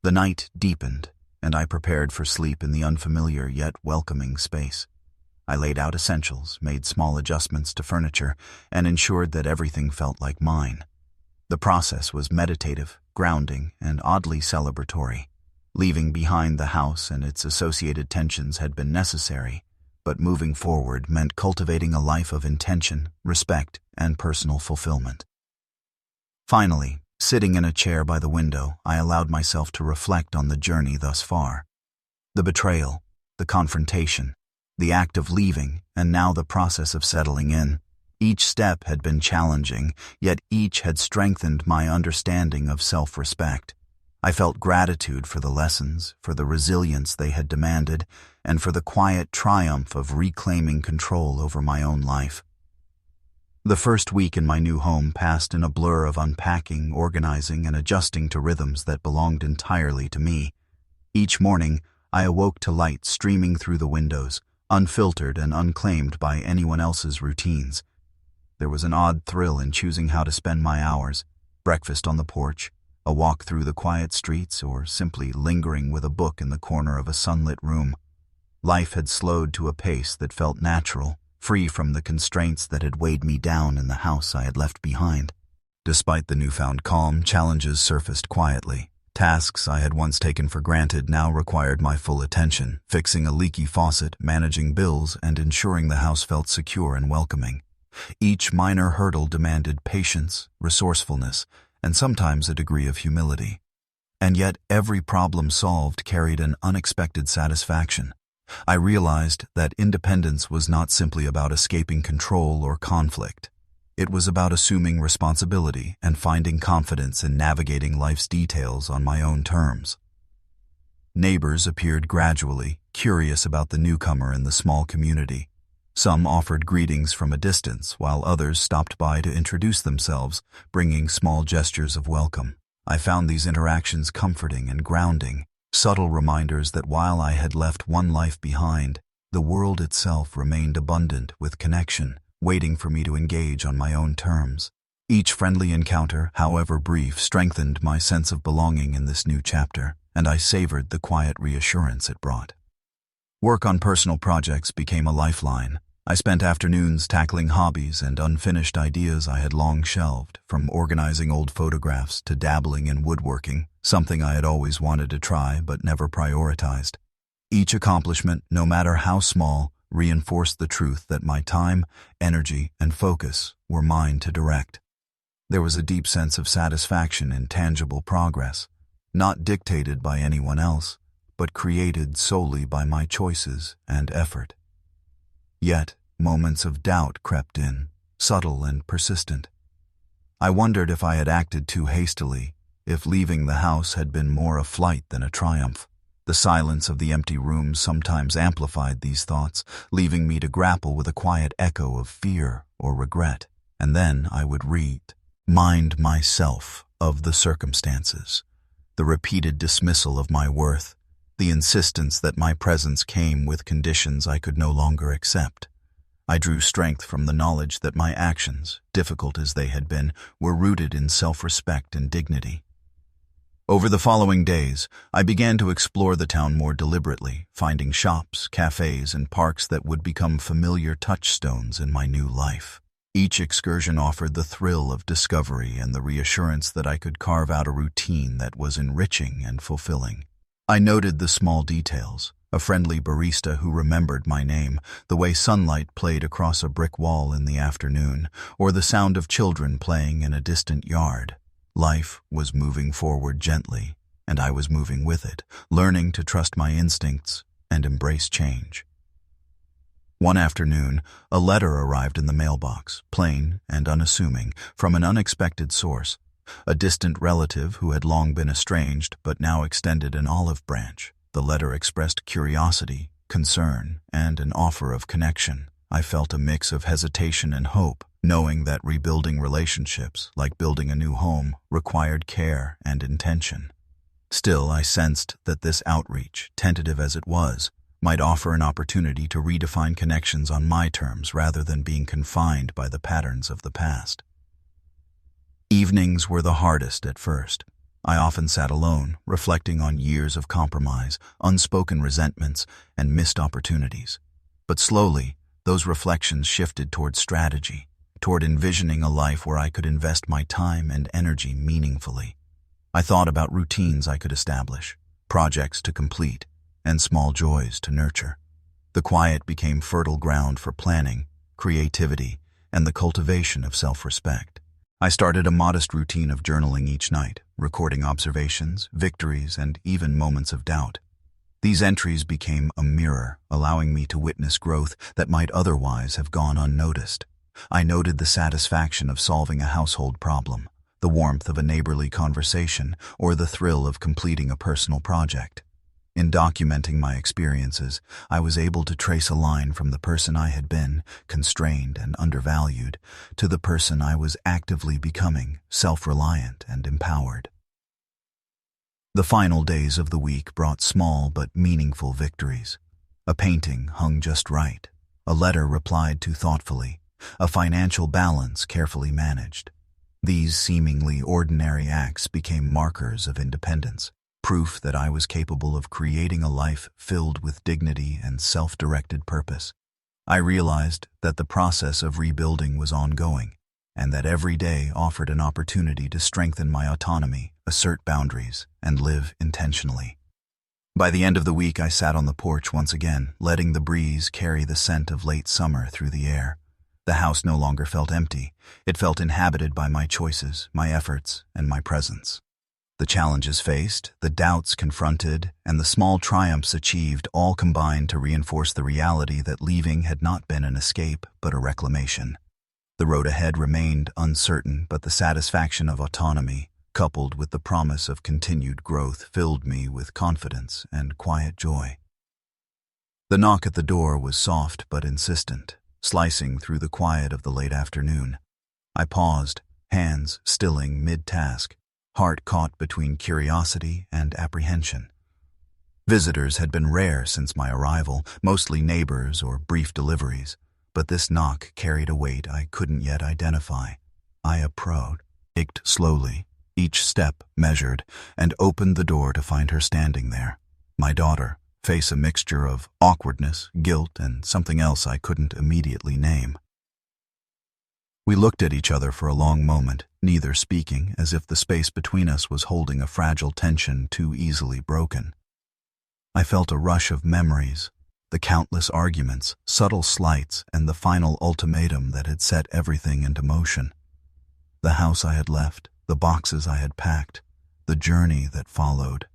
The night deepened, and I prepared for sleep in the unfamiliar yet welcoming space. I laid out essentials, made small adjustments to furniture, and ensured that everything felt like mine. The process was meditative, grounding, and oddly celebratory. Leaving behind the house and its associated tensions had been necessary, but moving forward meant cultivating a life of intention, respect, and personal fulfillment. Finally, sitting in a chair by the window, I allowed myself to reflect on the journey thus far. The betrayal, the confrontation, the act of leaving, and now the process of settling in. Each step had been challenging, yet each had strengthened my understanding of self-respect. I felt gratitude for the lessons, for the resilience they had demanded, and for the quiet triumph of reclaiming control over my own life. The first week in my new home passed in a blur of unpacking, organizing, and adjusting to rhythms that belonged entirely to me. Each morning, I awoke to light streaming through the windows, unfiltered and unclaimed by anyone else's routines. There was an odd thrill in choosing how to spend my hours: breakfast on the porch, a walk through the quiet streets, or simply lingering with a book in the corner of a sunlit room. Life had slowed to a pace that felt natural, free from the constraints that had weighed me down in the house I had left behind. Despite the newfound calm, challenges surfaced quietly. Tasks I had once taken for granted now required my full attention: fixing a leaky faucet, managing bills, and ensuring the house felt secure and welcoming. Each minor hurdle demanded patience, resourcefulness, and sometimes a degree of humility. And yet every problem solved carried an unexpected satisfaction. I realized that independence was not simply about escaping control or conflict. It was about assuming responsibility and finding confidence in navigating life's details on my own terms. Neighbors appeared gradually, curious about the newcomer in the small community. Some offered greetings from a distance, while others stopped by to introduce themselves, bringing small gestures of welcome. I found these interactions comforting and grounding, subtle reminders that while I had left one life behind, the world itself remained abundant with connection, waiting for me to engage on my own terms. Each friendly encounter, however brief, strengthened my sense of belonging in this new chapter. and I savored the quiet reassurance it brought. Work on personal projects became a lifeline. I spent afternoons tackling hobbies and unfinished ideas I had long shelved, from organizing old photographs to dabbling in woodworking, something I had always wanted to try but never prioritized. Each accomplishment, no matter how small, reinforced the truth that my time, energy, and focus were mine to direct. There was a deep sense of satisfaction in tangible progress, not dictated by anyone else, but created solely by my choices and effort. Yet, moments of doubt crept in, subtle and persistent. I wondered if I had acted too hastily, if leaving the house had been more a flight than a triumph. The silence of the empty room sometimes amplified these thoughts, leaving me to grapple with a quiet echo of fear or regret. And then I would remind myself of the circumstances, the repeated dismissal of my worth, the insistence that my presence came with conditions I could no longer accept. I drew strength from the knowledge that my actions, difficult as they had been, were rooted in self-respect and dignity. Over the following days, I began to explore the town more deliberately, finding shops, cafes, and parks that would become familiar touchstones in my new life. Each excursion offered the thrill of discovery and the reassurance that I could carve out a routine that was enriching and fulfilling. I noted the small details, a friendly barista who remembered my name, the way sunlight played across a brick wall in the afternoon, or the sound of children playing in a distant yard. Life was moving forward gently, and I was moving with it, learning to trust my instincts and embrace change. One afternoon, a letter arrived in the mailbox, plain and unassuming, from an unexpected source. A distant relative who had long been estranged but now extended an olive branch. The letter expressed curiosity, concern, and an offer of connection. I felt a mix of hesitation and hope, knowing that rebuilding relationships, like building a new home, required care and intention. Still, I sensed that this outreach, tentative as it was, might offer an opportunity to redefine connections on my terms rather than being confined by the patterns of the past. Evenings were the hardest at first. I often sat alone, reflecting on years of compromise, unspoken resentments, and missed opportunities. But slowly, those reflections shifted toward strategy, toward envisioning a life where I could invest my time and energy meaningfully. I thought about routines I could establish, projects to complete, and small joys to nurture. The quiet became fertile ground for planning, creativity, and the cultivation of self-respect. I started a modest routine of journaling each night, recording observations, victories, and even moments of doubt. These entries became a mirror, allowing me to witness growth that might otherwise have gone unnoticed. I noted the satisfaction of solving a household problem, the warmth of a neighborly conversation, or the thrill of completing a personal project. In documenting my experiences, I was able to trace a line from the person I had been, constrained and undervalued, to the person I was actively becoming, self-reliant and empowered. The final days of the week brought small but meaningful victories. A painting hung just right, a letter replied to thoughtfully, a financial balance carefully managed. These seemingly ordinary acts became markers of independence, proof that I was capable of creating a life filled with dignity and self-directed purpose. I realized that the process of rebuilding was ongoing, and that every day offered an opportunity to strengthen my autonomy, assert boundaries, and live intentionally. By the end of the week, I sat on the porch once again, letting the breeze carry the scent of late summer through the air. The house no longer felt empty. It felt inhabited by my choices, my efforts, and my presence. The challenges faced, the doubts confronted, and the small triumphs achieved all combined to reinforce the reality that leaving had not been an escape but a reclamation. The road ahead remained uncertain, but the satisfaction of autonomy, coupled with the promise of continued growth, filled me with confidence and quiet joy. The knock at the door was soft but insistent, slicing through the quiet of the late afternoon. I paused, hands stilling mid-task, heart caught between curiosity and apprehension. Visitors had been rare since my arrival, mostly neighbors or brief deliveries, but this knock carried a weight I couldn't yet identify. I approached, slowly, each step measured, and opened the door to find her standing there. My daughter, face a mixture of awkwardness, guilt, and something else I couldn't immediately name. We looked at each other for a long moment, neither speaking, as if the space between us was holding a fragile tension too easily broken. I felt a rush of memories, the countless arguments, subtle slights, and the final ultimatum that had set everything into motion. The house I had left, the boxes I had packed, the journey that followed.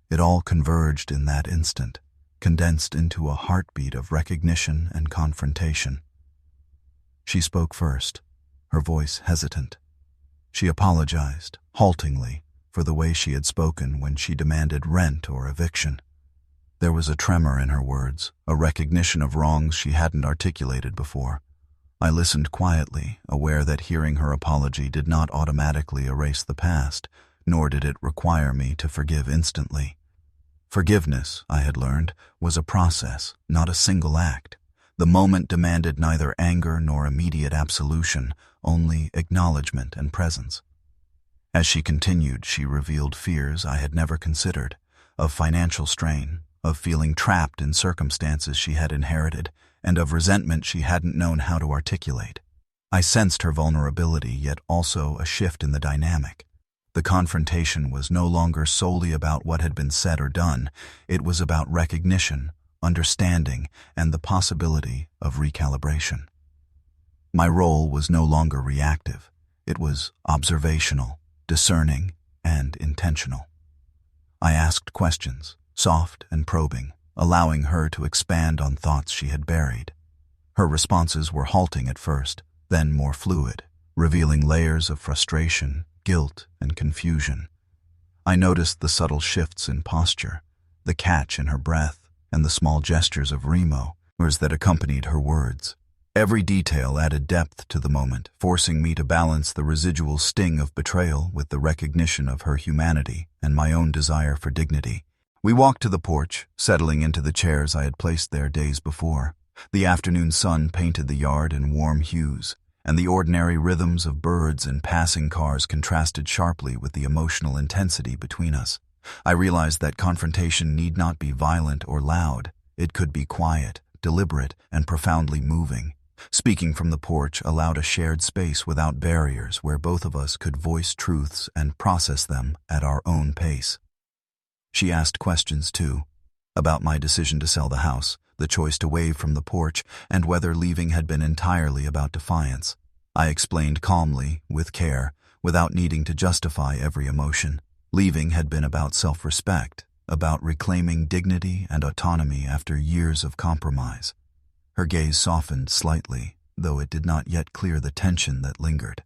It all converged in that instant, condensed into a heartbeat of recognition and confrontation. She spoke first, her voice hesitant. She apologized, haltingly, for the way she had spoken when she demanded rent or eviction. There was a tremor in her words, a recognition of wrongs she hadn't articulated before. I listened quietly, aware that hearing her apology did not automatically erase the past, nor did it require me to forgive instantly. Forgiveness, I had learned, was a process, not a single act. The moment demanded neither anger nor immediate absolution, only acknowledgement and presence. As she continued, she revealed fears I had never considered, of financial strain, of feeling trapped in circumstances she had inherited, and of resentment she hadn't known how to articulate. I sensed her vulnerability, yet also a shift in the dynamic. The confrontation was no longer solely about what had been said or done. It was about recognition, understanding, and the possibility of recalibration. My role was no longer reactive. It was observational, discerning, and intentional. I asked questions, soft and probing, allowing her to expand on thoughts she had buried. Her responses were halting at first, then more fluid, revealing layers of frustration, guilt, and confusion. I noticed the subtle shifts in posture, the catch in her breath, and the small gestures of remorse that accompanied her words. Every detail added depth to the moment, forcing me to balance the residual sting of betrayal with the recognition of her humanity and my own desire for dignity. We walked to the porch, settling into the chairs I had placed there days before. The afternoon sun painted the yard in warm hues, and the ordinary rhythms of birds and passing cars contrasted sharply with the emotional intensity between us. I realized that confrontation need not be violent or loud. It could be quiet, deliberate, and profoundly moving. Speaking from the porch allowed a shared space without barriers where both of us could voice truths and process them at our own pace. She asked questions, too, about my decision to sell the house, the choice to wave from the porch, and whether leaving had been entirely about defiance. I explained calmly, with care, without needing to justify every emotion. Leaving had been about self-respect, about reclaiming dignity and autonomy after years of compromise. Her gaze softened slightly, though it did not yet clear the tension that lingered.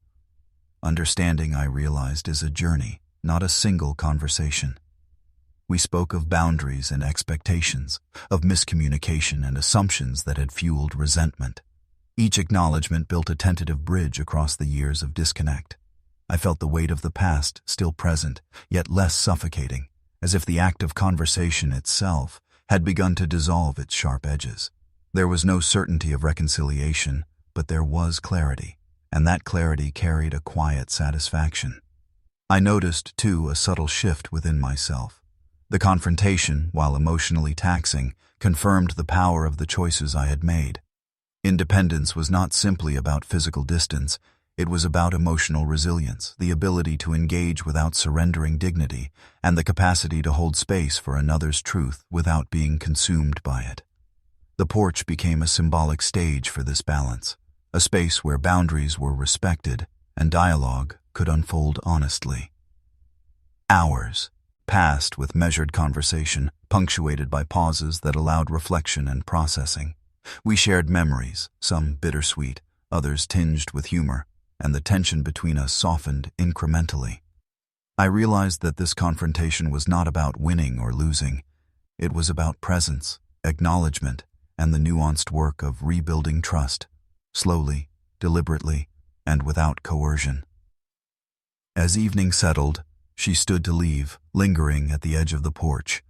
Understanding, I realized, is a journey, not a single conversation. We spoke of boundaries and expectations, of miscommunication and assumptions that had fueled resentment. Each acknowledgement built a tentative bridge across the years of disconnect. I felt the weight of the past still present, yet less suffocating, as if the act of conversation itself had begun to dissolve its sharp edges. There was no certainty of reconciliation, but there was clarity, and that clarity carried a quiet satisfaction. I noticed, too, a subtle shift within myself. The confrontation, while emotionally taxing, confirmed the power of the choices I had made. Independence was not simply about physical distance. It was about emotional resilience, the ability to engage without surrendering dignity, and the capacity to hold space for another's truth without being consumed by it. The porch became a symbolic stage for this balance, a space where boundaries were respected and dialogue could unfold honestly. Hours passed with measured conversation, punctuated by pauses that allowed reflection and processing. We shared memories, some bittersweet, others tinged with humor, and the tension between us softened incrementally. I realized that this confrontation was not about winning or losing. It was about presence, acknowledgement, and the nuanced work of rebuilding trust, slowly, deliberately, and without coercion. As evening settled, she stood to leave, lingering at the edge of the porch.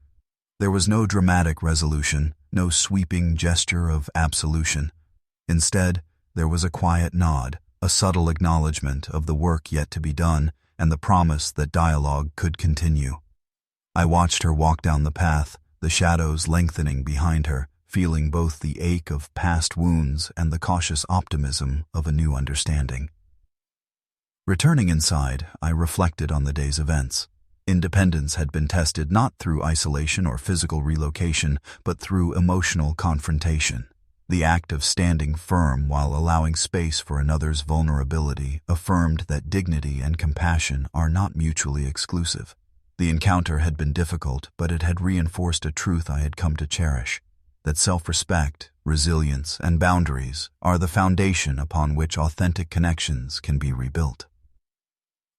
There was no dramatic resolution, no sweeping gesture of absolution. Instead, there was a quiet nod, a subtle acknowledgement of the work yet to be done, and the promise that dialogue could continue. I watched her walk down the path, the shadows lengthening behind her, feeling both the ache of past wounds and the cautious optimism of a new understanding. Returning inside, I reflected on the day's events. Independence had been tested not through isolation or physical relocation, but through emotional confrontation. The act of standing firm while allowing space for another's vulnerability affirmed that dignity and compassion are not mutually exclusive. The encounter had been difficult, but it had reinforced a truth I had come to cherish, that self-respect, resilience, and boundaries are the foundation upon which authentic connections can be rebuilt.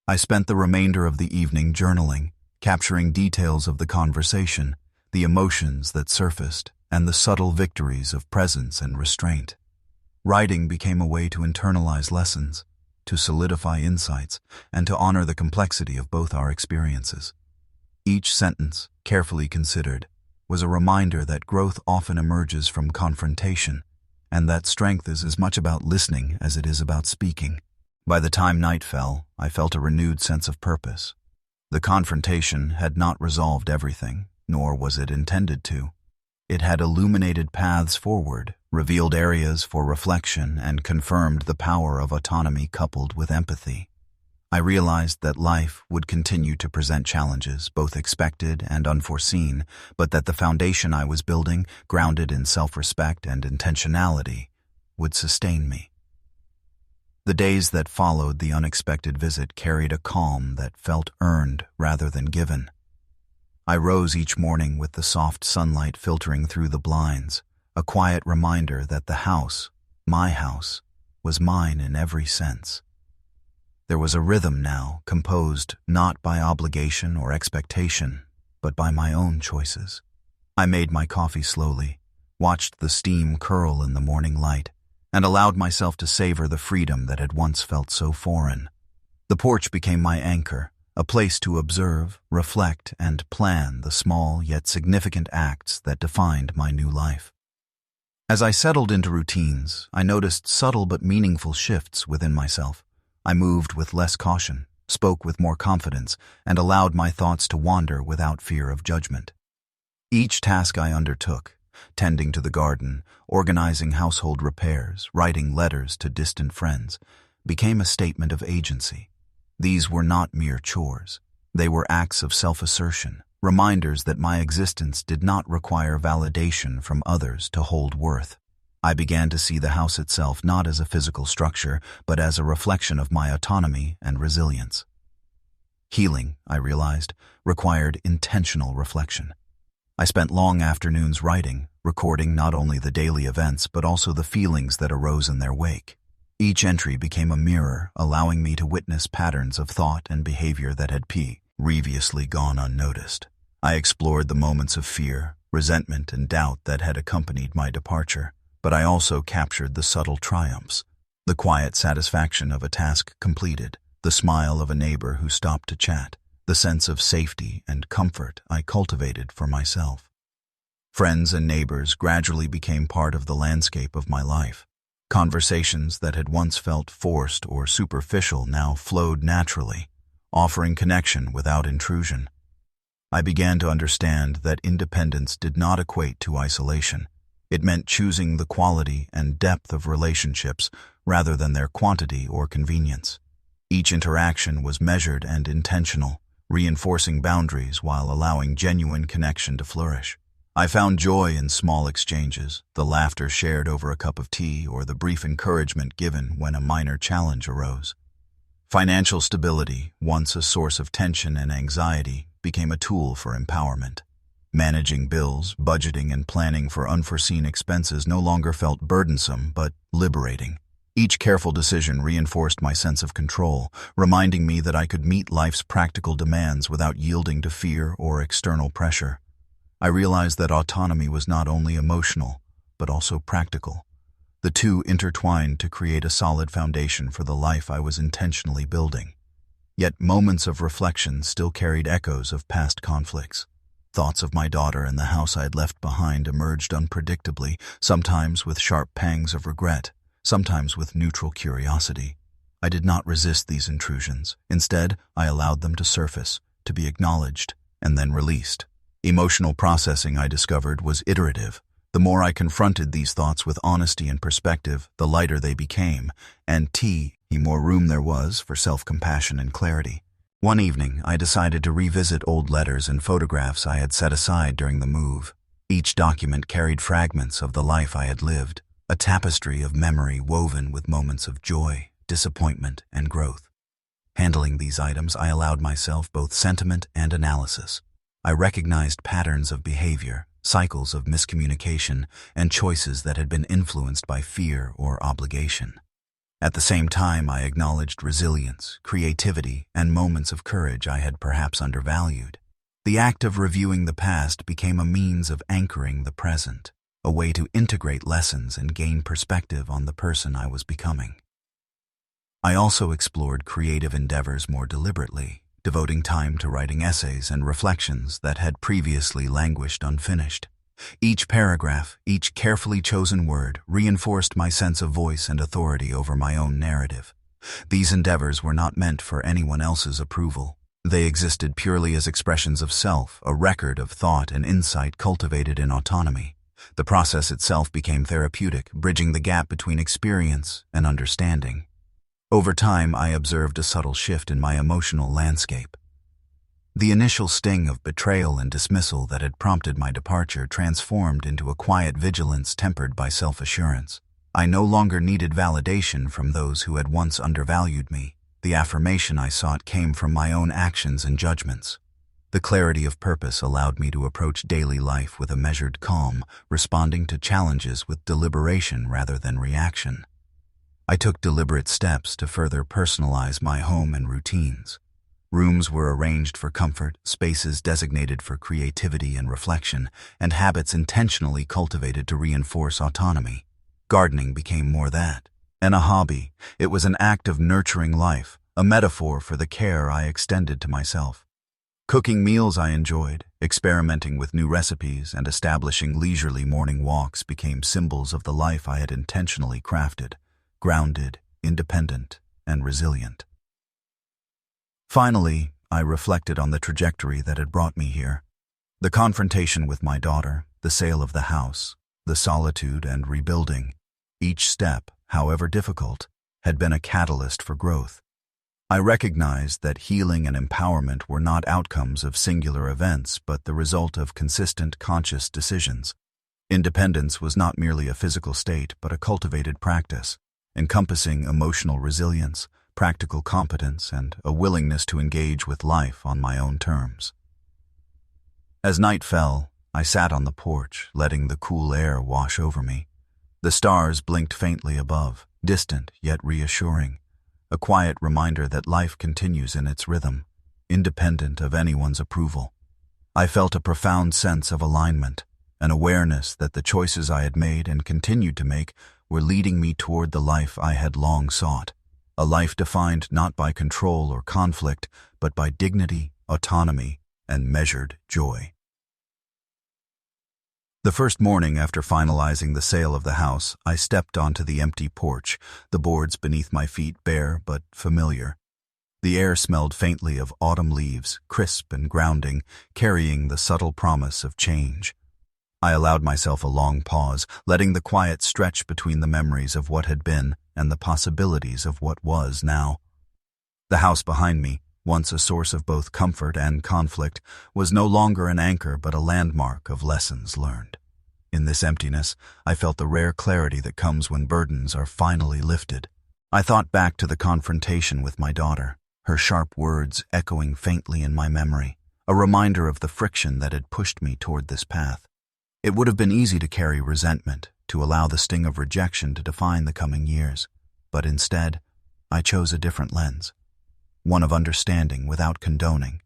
I spent the remainder of the evening journaling, capturing details of the conversation, the emotions that surfaced, and the subtle victories of presence and restraint. Writing became a way to internalize lessons, to solidify insights, and to honor the complexity of both our experiences. Each sentence, carefully considered, was a reminder that growth often emerges from confrontation, and that strength is as much about listening as it is about speaking. By the time night fell, I felt a renewed sense of purpose. The confrontation had not resolved everything, nor was it intended to. It had illuminated paths forward, revealed areas for reflection, and confirmed the power of autonomy coupled with empathy. I realized that life would continue to present challenges, both expected and unforeseen, but that the foundation I was building, grounded in self-respect and intentionality, would sustain me. The days that followed the unexpected visit carried a calm that felt earned rather than given. I rose each morning with the soft sunlight filtering through the blinds, a quiet reminder that the house, my house, was mine in every sense. There was a rhythm now, composed not by obligation or expectation, but by my own choices. I made my coffee slowly, watched the steam curl in the morning light, and allowed myself to savor the freedom that had once felt so foreign. The porch became my anchor, a place to observe, reflect, and plan the small yet significant acts that defined my new life. As I settled into routines, I noticed subtle but meaningful shifts within myself. I moved with less caution, spoke with more confidence, and allowed my thoughts to wander without fear of judgment. Each task I undertook, tending to the garden, organizing household repairs, writing letters to distant friends, became a statement of agency. These were not mere chores. They were acts of self-assertion, reminders that my existence did not require validation from others to hold worth. I began to see the house itself not as a physical structure, but as a reflection of my autonomy and resilience. Healing, I realized, required intentional reflection. I spent long afternoons writing, recording not only the daily events but also the feelings that arose in their wake. Each entry became a mirror, allowing me to witness patterns of thought and behavior that had previously gone unnoticed. I explored the moments of fear, resentment, and doubt that had accompanied my departure, but I also captured the subtle triumphs, the quiet satisfaction of a task completed, the smile of a neighbor who stopped to chat, the sense of safety and comfort I cultivated for myself. Friends and neighbors gradually became part of the landscape of my life. Conversations that had once felt forced or superficial now flowed naturally, offering connection without intrusion. I began to understand that independence did not equate to isolation. It meant choosing the quality and depth of relationships rather than their quantity or convenience. Each interaction was measured and intentional, reinforcing boundaries while allowing genuine connection to flourish. I found joy in small exchanges, the laughter shared over a cup of tea or the brief encouragement given when a minor challenge arose. Financial stability, once a source of tension and anxiety, became a tool for empowerment. Managing bills, budgeting, and planning for unforeseen expenses no longer felt burdensome but liberating. Each careful decision reinforced my sense of control, reminding me that I could meet life's practical demands without yielding to fear or external pressure. I realized that autonomy was not only emotional, but also practical. The two intertwined to create a solid foundation for the life I was intentionally building. Yet moments of reflection still carried echoes of past conflicts. Thoughts of my daughter and the house I had left behind emerged unpredictably, sometimes with sharp pangs of regret, sometimes with neutral curiosity. I did not resist these intrusions. Instead, I allowed them to surface, to be acknowledged, and then released. Emotional processing, I discovered, was iterative. The more I confronted these thoughts with honesty and perspective, the lighter they became, and the more room there was for self-compassion and clarity. One evening, I decided to revisit old letters and photographs I had set aside during the move. Each document carried fragments of the life I had lived, a tapestry of memory woven with moments of joy, disappointment, and growth. Handling these items, I allowed myself both sentiment and analysis. I recognized patterns of behavior, cycles of miscommunication, and choices that had been influenced by fear or obligation. At the same time, I acknowledged resilience, creativity, and moments of courage I had perhaps undervalued. The act of reviewing the past became a means of anchoring the present, a way to integrate lessons and gain perspective on the person I was becoming. I also explored creative endeavors more deliberately, devoting time to writing essays and reflections that had previously languished unfinished. Each paragraph, each carefully chosen word, reinforced my sense of voice and authority over my own narrative. These endeavors were not meant for anyone else's approval. They existed purely as expressions of self, a record of thought and insight cultivated in autonomy. The process itself became therapeutic, bridging the gap between experience and understanding. Over time, I observed a subtle shift in my emotional landscape. The initial sting of betrayal and dismissal that had prompted my departure transformed into a quiet vigilance tempered by self-assurance. I no longer needed validation from those who had once undervalued me. The affirmation I sought came from my own actions and judgments. The clarity of purpose allowed me to approach daily life with a measured calm, responding to challenges with deliberation rather than reaction. I took deliberate steps to further personalize my home and routines. Rooms were arranged for comfort, spaces designated for creativity and reflection, and habits intentionally cultivated to reinforce autonomy. Gardening became more than a hobby. It was an act of nurturing life, a metaphor for the care I extended to myself. Cooking meals I enjoyed, experimenting with new recipes, and establishing leisurely morning walks became symbols of the life I had intentionally crafted, grounded, independent, and resilient. Finally, I reflected on the trajectory that had brought me here. The confrontation with my daughter, the sale of the house, the solitude and rebuilding. Each step, however difficult, had been a catalyst for growth. I recognized that healing and empowerment were not outcomes of singular events, but the result of consistent, conscious decisions. Independence was not merely a physical state, but a cultivated practice, encompassing emotional resilience, practical competence, and a willingness to engage with life on my own terms. As night fell, I sat on the porch, letting the cool air wash over me. The stars blinked faintly above, distant yet reassuring, a quiet reminder that life continues in its rhythm, independent of anyone's approval. I felt a profound sense of alignment, an awareness that the choices I had made and continued to make were leading me toward the life I had long sought, a life defined not by control or conflict, but by dignity, autonomy, and measured joy. The first morning after finalizing the sale of the house, I stepped onto the empty porch, the boards beneath my feet bare but familiar. The air smelled faintly of autumn leaves, crisp and grounding, carrying the subtle promise of change. I allowed myself a long pause, letting the quiet stretch between the memories of what had been and the possibilities of what was now. The house behind me, once a source of both comfort and conflict, was no longer an anchor but a landmark of lessons learned. In this emptiness, I felt the rare clarity that comes when burdens are finally lifted. I thought back to the confrontation with my daughter, her sharp words echoing faintly in my memory, a reminder of the friction that had pushed me toward this path. It would have been easy to carry resentment, to allow the sting of rejection to define the coming years, but instead, I chose a different lens. One of understanding without condoning,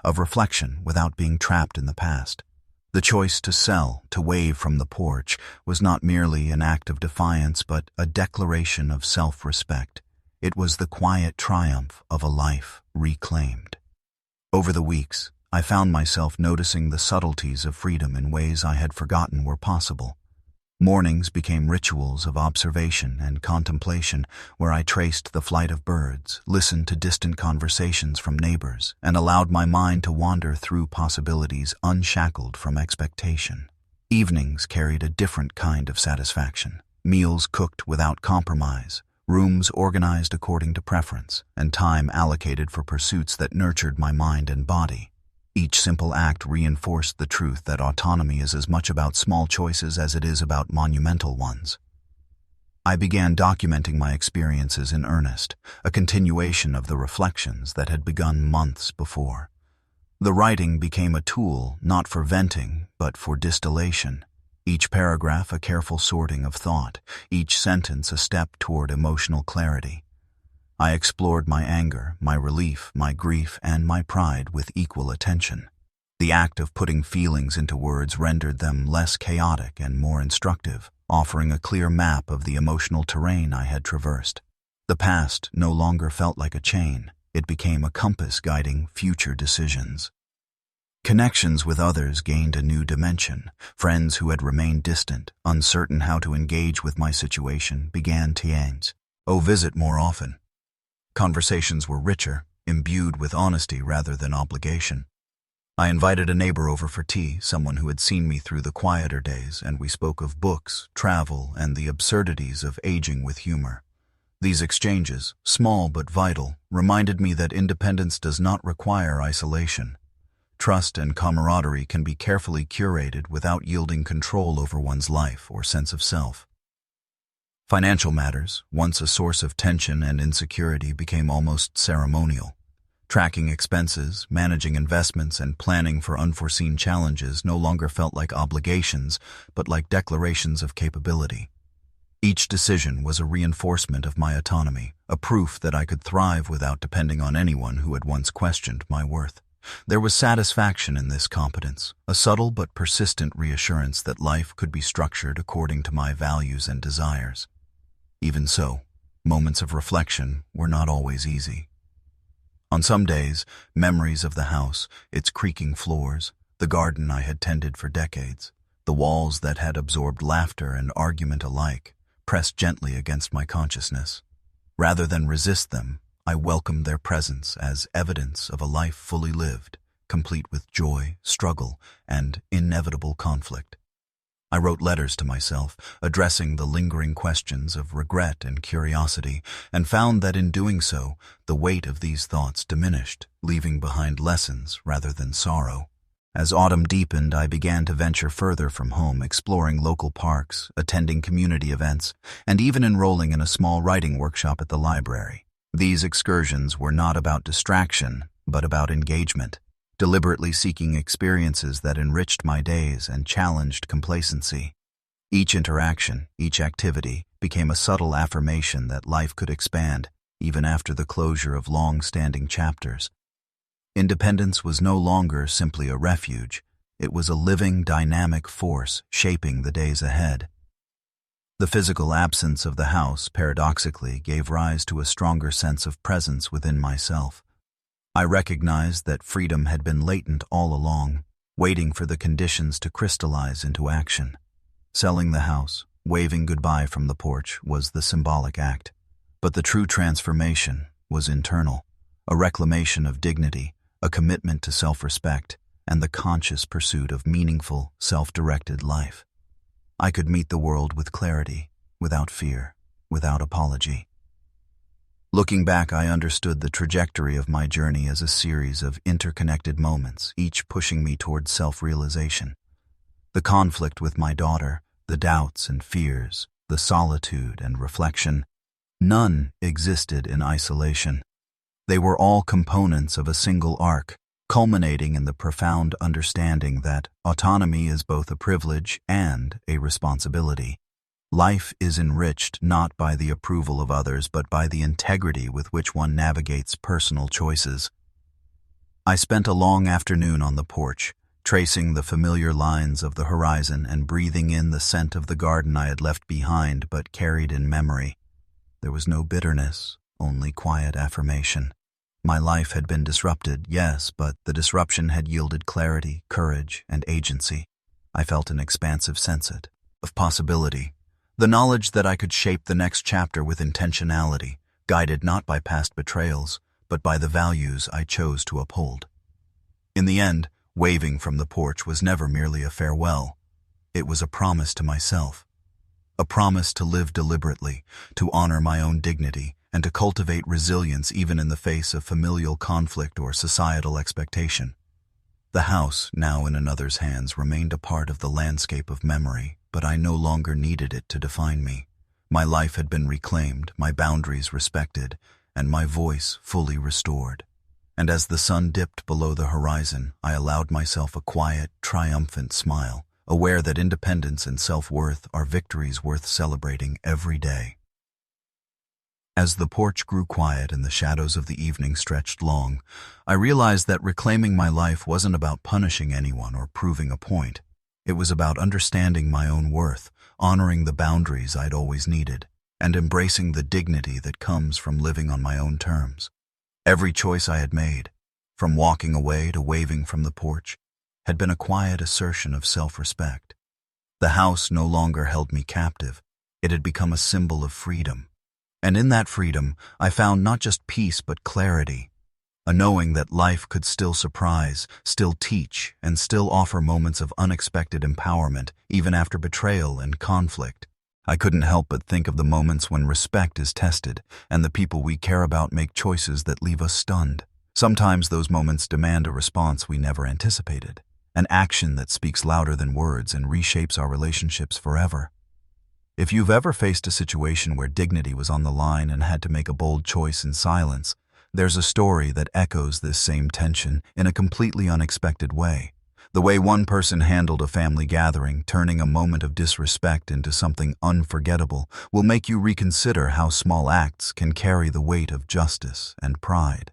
of reflection without being trapped in the past. The choice to sell, to wave from the porch, was not merely an act of defiance but a declaration of self-respect. It was the quiet triumph of a life reclaimed. Over the weeks, I found myself noticing the subtleties of freedom in ways I had forgotten were possible. Mornings became rituals of observation and contemplation, where I traced the flight of birds, listened to distant conversations from neighbors, and allowed my mind to wander through possibilities unshackled from expectation. Evenings carried a different kind of satisfaction. Meals cooked without compromise, rooms organized according to preference, and time allocated for pursuits that nurtured my mind and body. Each simple act reinforced the truth that autonomy is as much about small choices as it is about monumental ones. I began documenting my experiences in earnest, a continuation of the reflections that had begun months before. The writing became a tool not for venting, but for distillation. Each paragraph a careful sorting of thought, each sentence a step toward emotional clarity. I explored my anger, my relief, my grief, and my pride with equal attention. The act of putting feelings into words rendered them less chaotic and more instructive, offering a clear map of the emotional terrain I had traversed. The past no longer felt like a chain. It became a compass guiding future decisions. Connections with others gained a new dimension. Friends who had remained distant, uncertain how to engage with my situation, began to visit more often. Conversations were richer, imbued with honesty rather than obligation. I invited a neighbor over for tea, someone who had seen me through the quieter days, and we spoke of books, travel, and the absurdities of aging with humor. These exchanges, small but vital, reminded me that independence does not require isolation. Trust and camaraderie can be carefully curated without yielding control over one's life or sense of self. Financial matters, once a source of tension and insecurity, became almost ceremonial. Tracking expenses, managing investments, and planning for unforeseen challenges no longer felt like obligations, but like declarations of capability. Each decision was a reinforcement of my autonomy, a proof that I could thrive without depending on anyone who had once questioned my worth. There was satisfaction in this competence, a subtle but persistent reassurance that life could be structured according to my values and desires. Even so, moments of reflection were not always easy. On some days, memories of the house, its creaking floors, the garden I had tended for decades, the walls that had absorbed laughter and argument alike, pressed gently against my consciousness. Rather than resist them, I welcomed their presence as evidence of a life fully lived, complete with joy, struggle, and inevitable conflict. I wrote letters to myself, addressing the lingering questions of regret and curiosity, and found that in doing so, the weight of these thoughts diminished, leaving behind lessons rather than sorrow. As autumn deepened, I began to venture further from home, exploring local parks, attending community events, and even enrolling in a small writing workshop at the library. These excursions were not about distraction, but about engagement, deliberately seeking experiences that enriched my days and challenged complacency. Each interaction, each activity, became a subtle affirmation that life could expand, even after the closure of long-standing chapters. Independence was no longer simply a refuge. It was a living, dynamic force shaping the days ahead. The physical absence of the house, paradoxically, gave rise to a stronger sense of presence within myself. I recognized that freedom had been latent all along, waiting for the conditions to crystallize into action. Selling the house, waving goodbye from the porch, was the symbolic act. But the true transformation was internal, a reclamation of dignity, a commitment to self-respect, and the conscious pursuit of meaningful, self-directed life. I could meet the world with clarity, without fear, without apology. Looking back, I understood the trajectory of my journey as a series of interconnected moments, each pushing me towards self-realization. The conflict with my daughter, the doubts and fears, the solitude and reflection, none existed in isolation. They were all components of a single arc, culminating in the profound understanding that autonomy is both a privilege and a responsibility. Life is enriched not by the approval of others, but by the integrity with which one navigates personal choices. I spent a long afternoon on the porch, tracing the familiar lines of the horizon and breathing in the scent of the garden I had left behind but carried in memory. There was no bitterness, only quiet affirmation. My life had been disrupted, yes, but the disruption had yielded clarity, courage, and agency. I felt an expansive sense of possibility, the knowledge that I could shape the next chapter with intentionality, guided not by past betrayals, but by the values I chose to uphold. In the end, waving from the porch was never merely a farewell. It was a promise to myself. A promise to live deliberately, to honor my own dignity, and to cultivate resilience even in the face of familial conflict or societal expectation. The house, now in another's hands, remained a part of the landscape of memory, but I no longer needed it to define me. My life had been reclaimed, my boundaries respected, and my voice fully restored. And as the sun dipped below the horizon, I allowed myself a quiet, triumphant smile, aware that independence and self-worth are victories worth celebrating every day. As the porch grew quiet and the shadows of the evening stretched long, I realized that reclaiming my life wasn't about punishing anyone or proving a point. It was about understanding my own worth, honoring the boundaries I'd always needed, and embracing the dignity that comes from living on my own terms. Every choice I had made, from walking away to waving from the porch, had been a quiet assertion of self-respect. The house no longer held me captive. It had become a symbol of freedom. And in that freedom, I found not just peace but clarity, a knowing that life could still surprise, still teach, and still offer moments of unexpected empowerment, even after betrayal and conflict. I couldn't help but think of the moments when respect is tested, and the people we care about make choices that leave us stunned. Sometimes those moments demand a response we never anticipated, an action that speaks louder than words and reshapes our relationships forever. If you've ever faced a situation where dignity was on the line and had to make a bold choice in silence, there's a story that echoes this same tension in a completely unexpected way. The way one person handled a family gathering, turning a moment of disrespect into something unforgettable, will make you reconsider how small acts can carry the weight of justice and pride.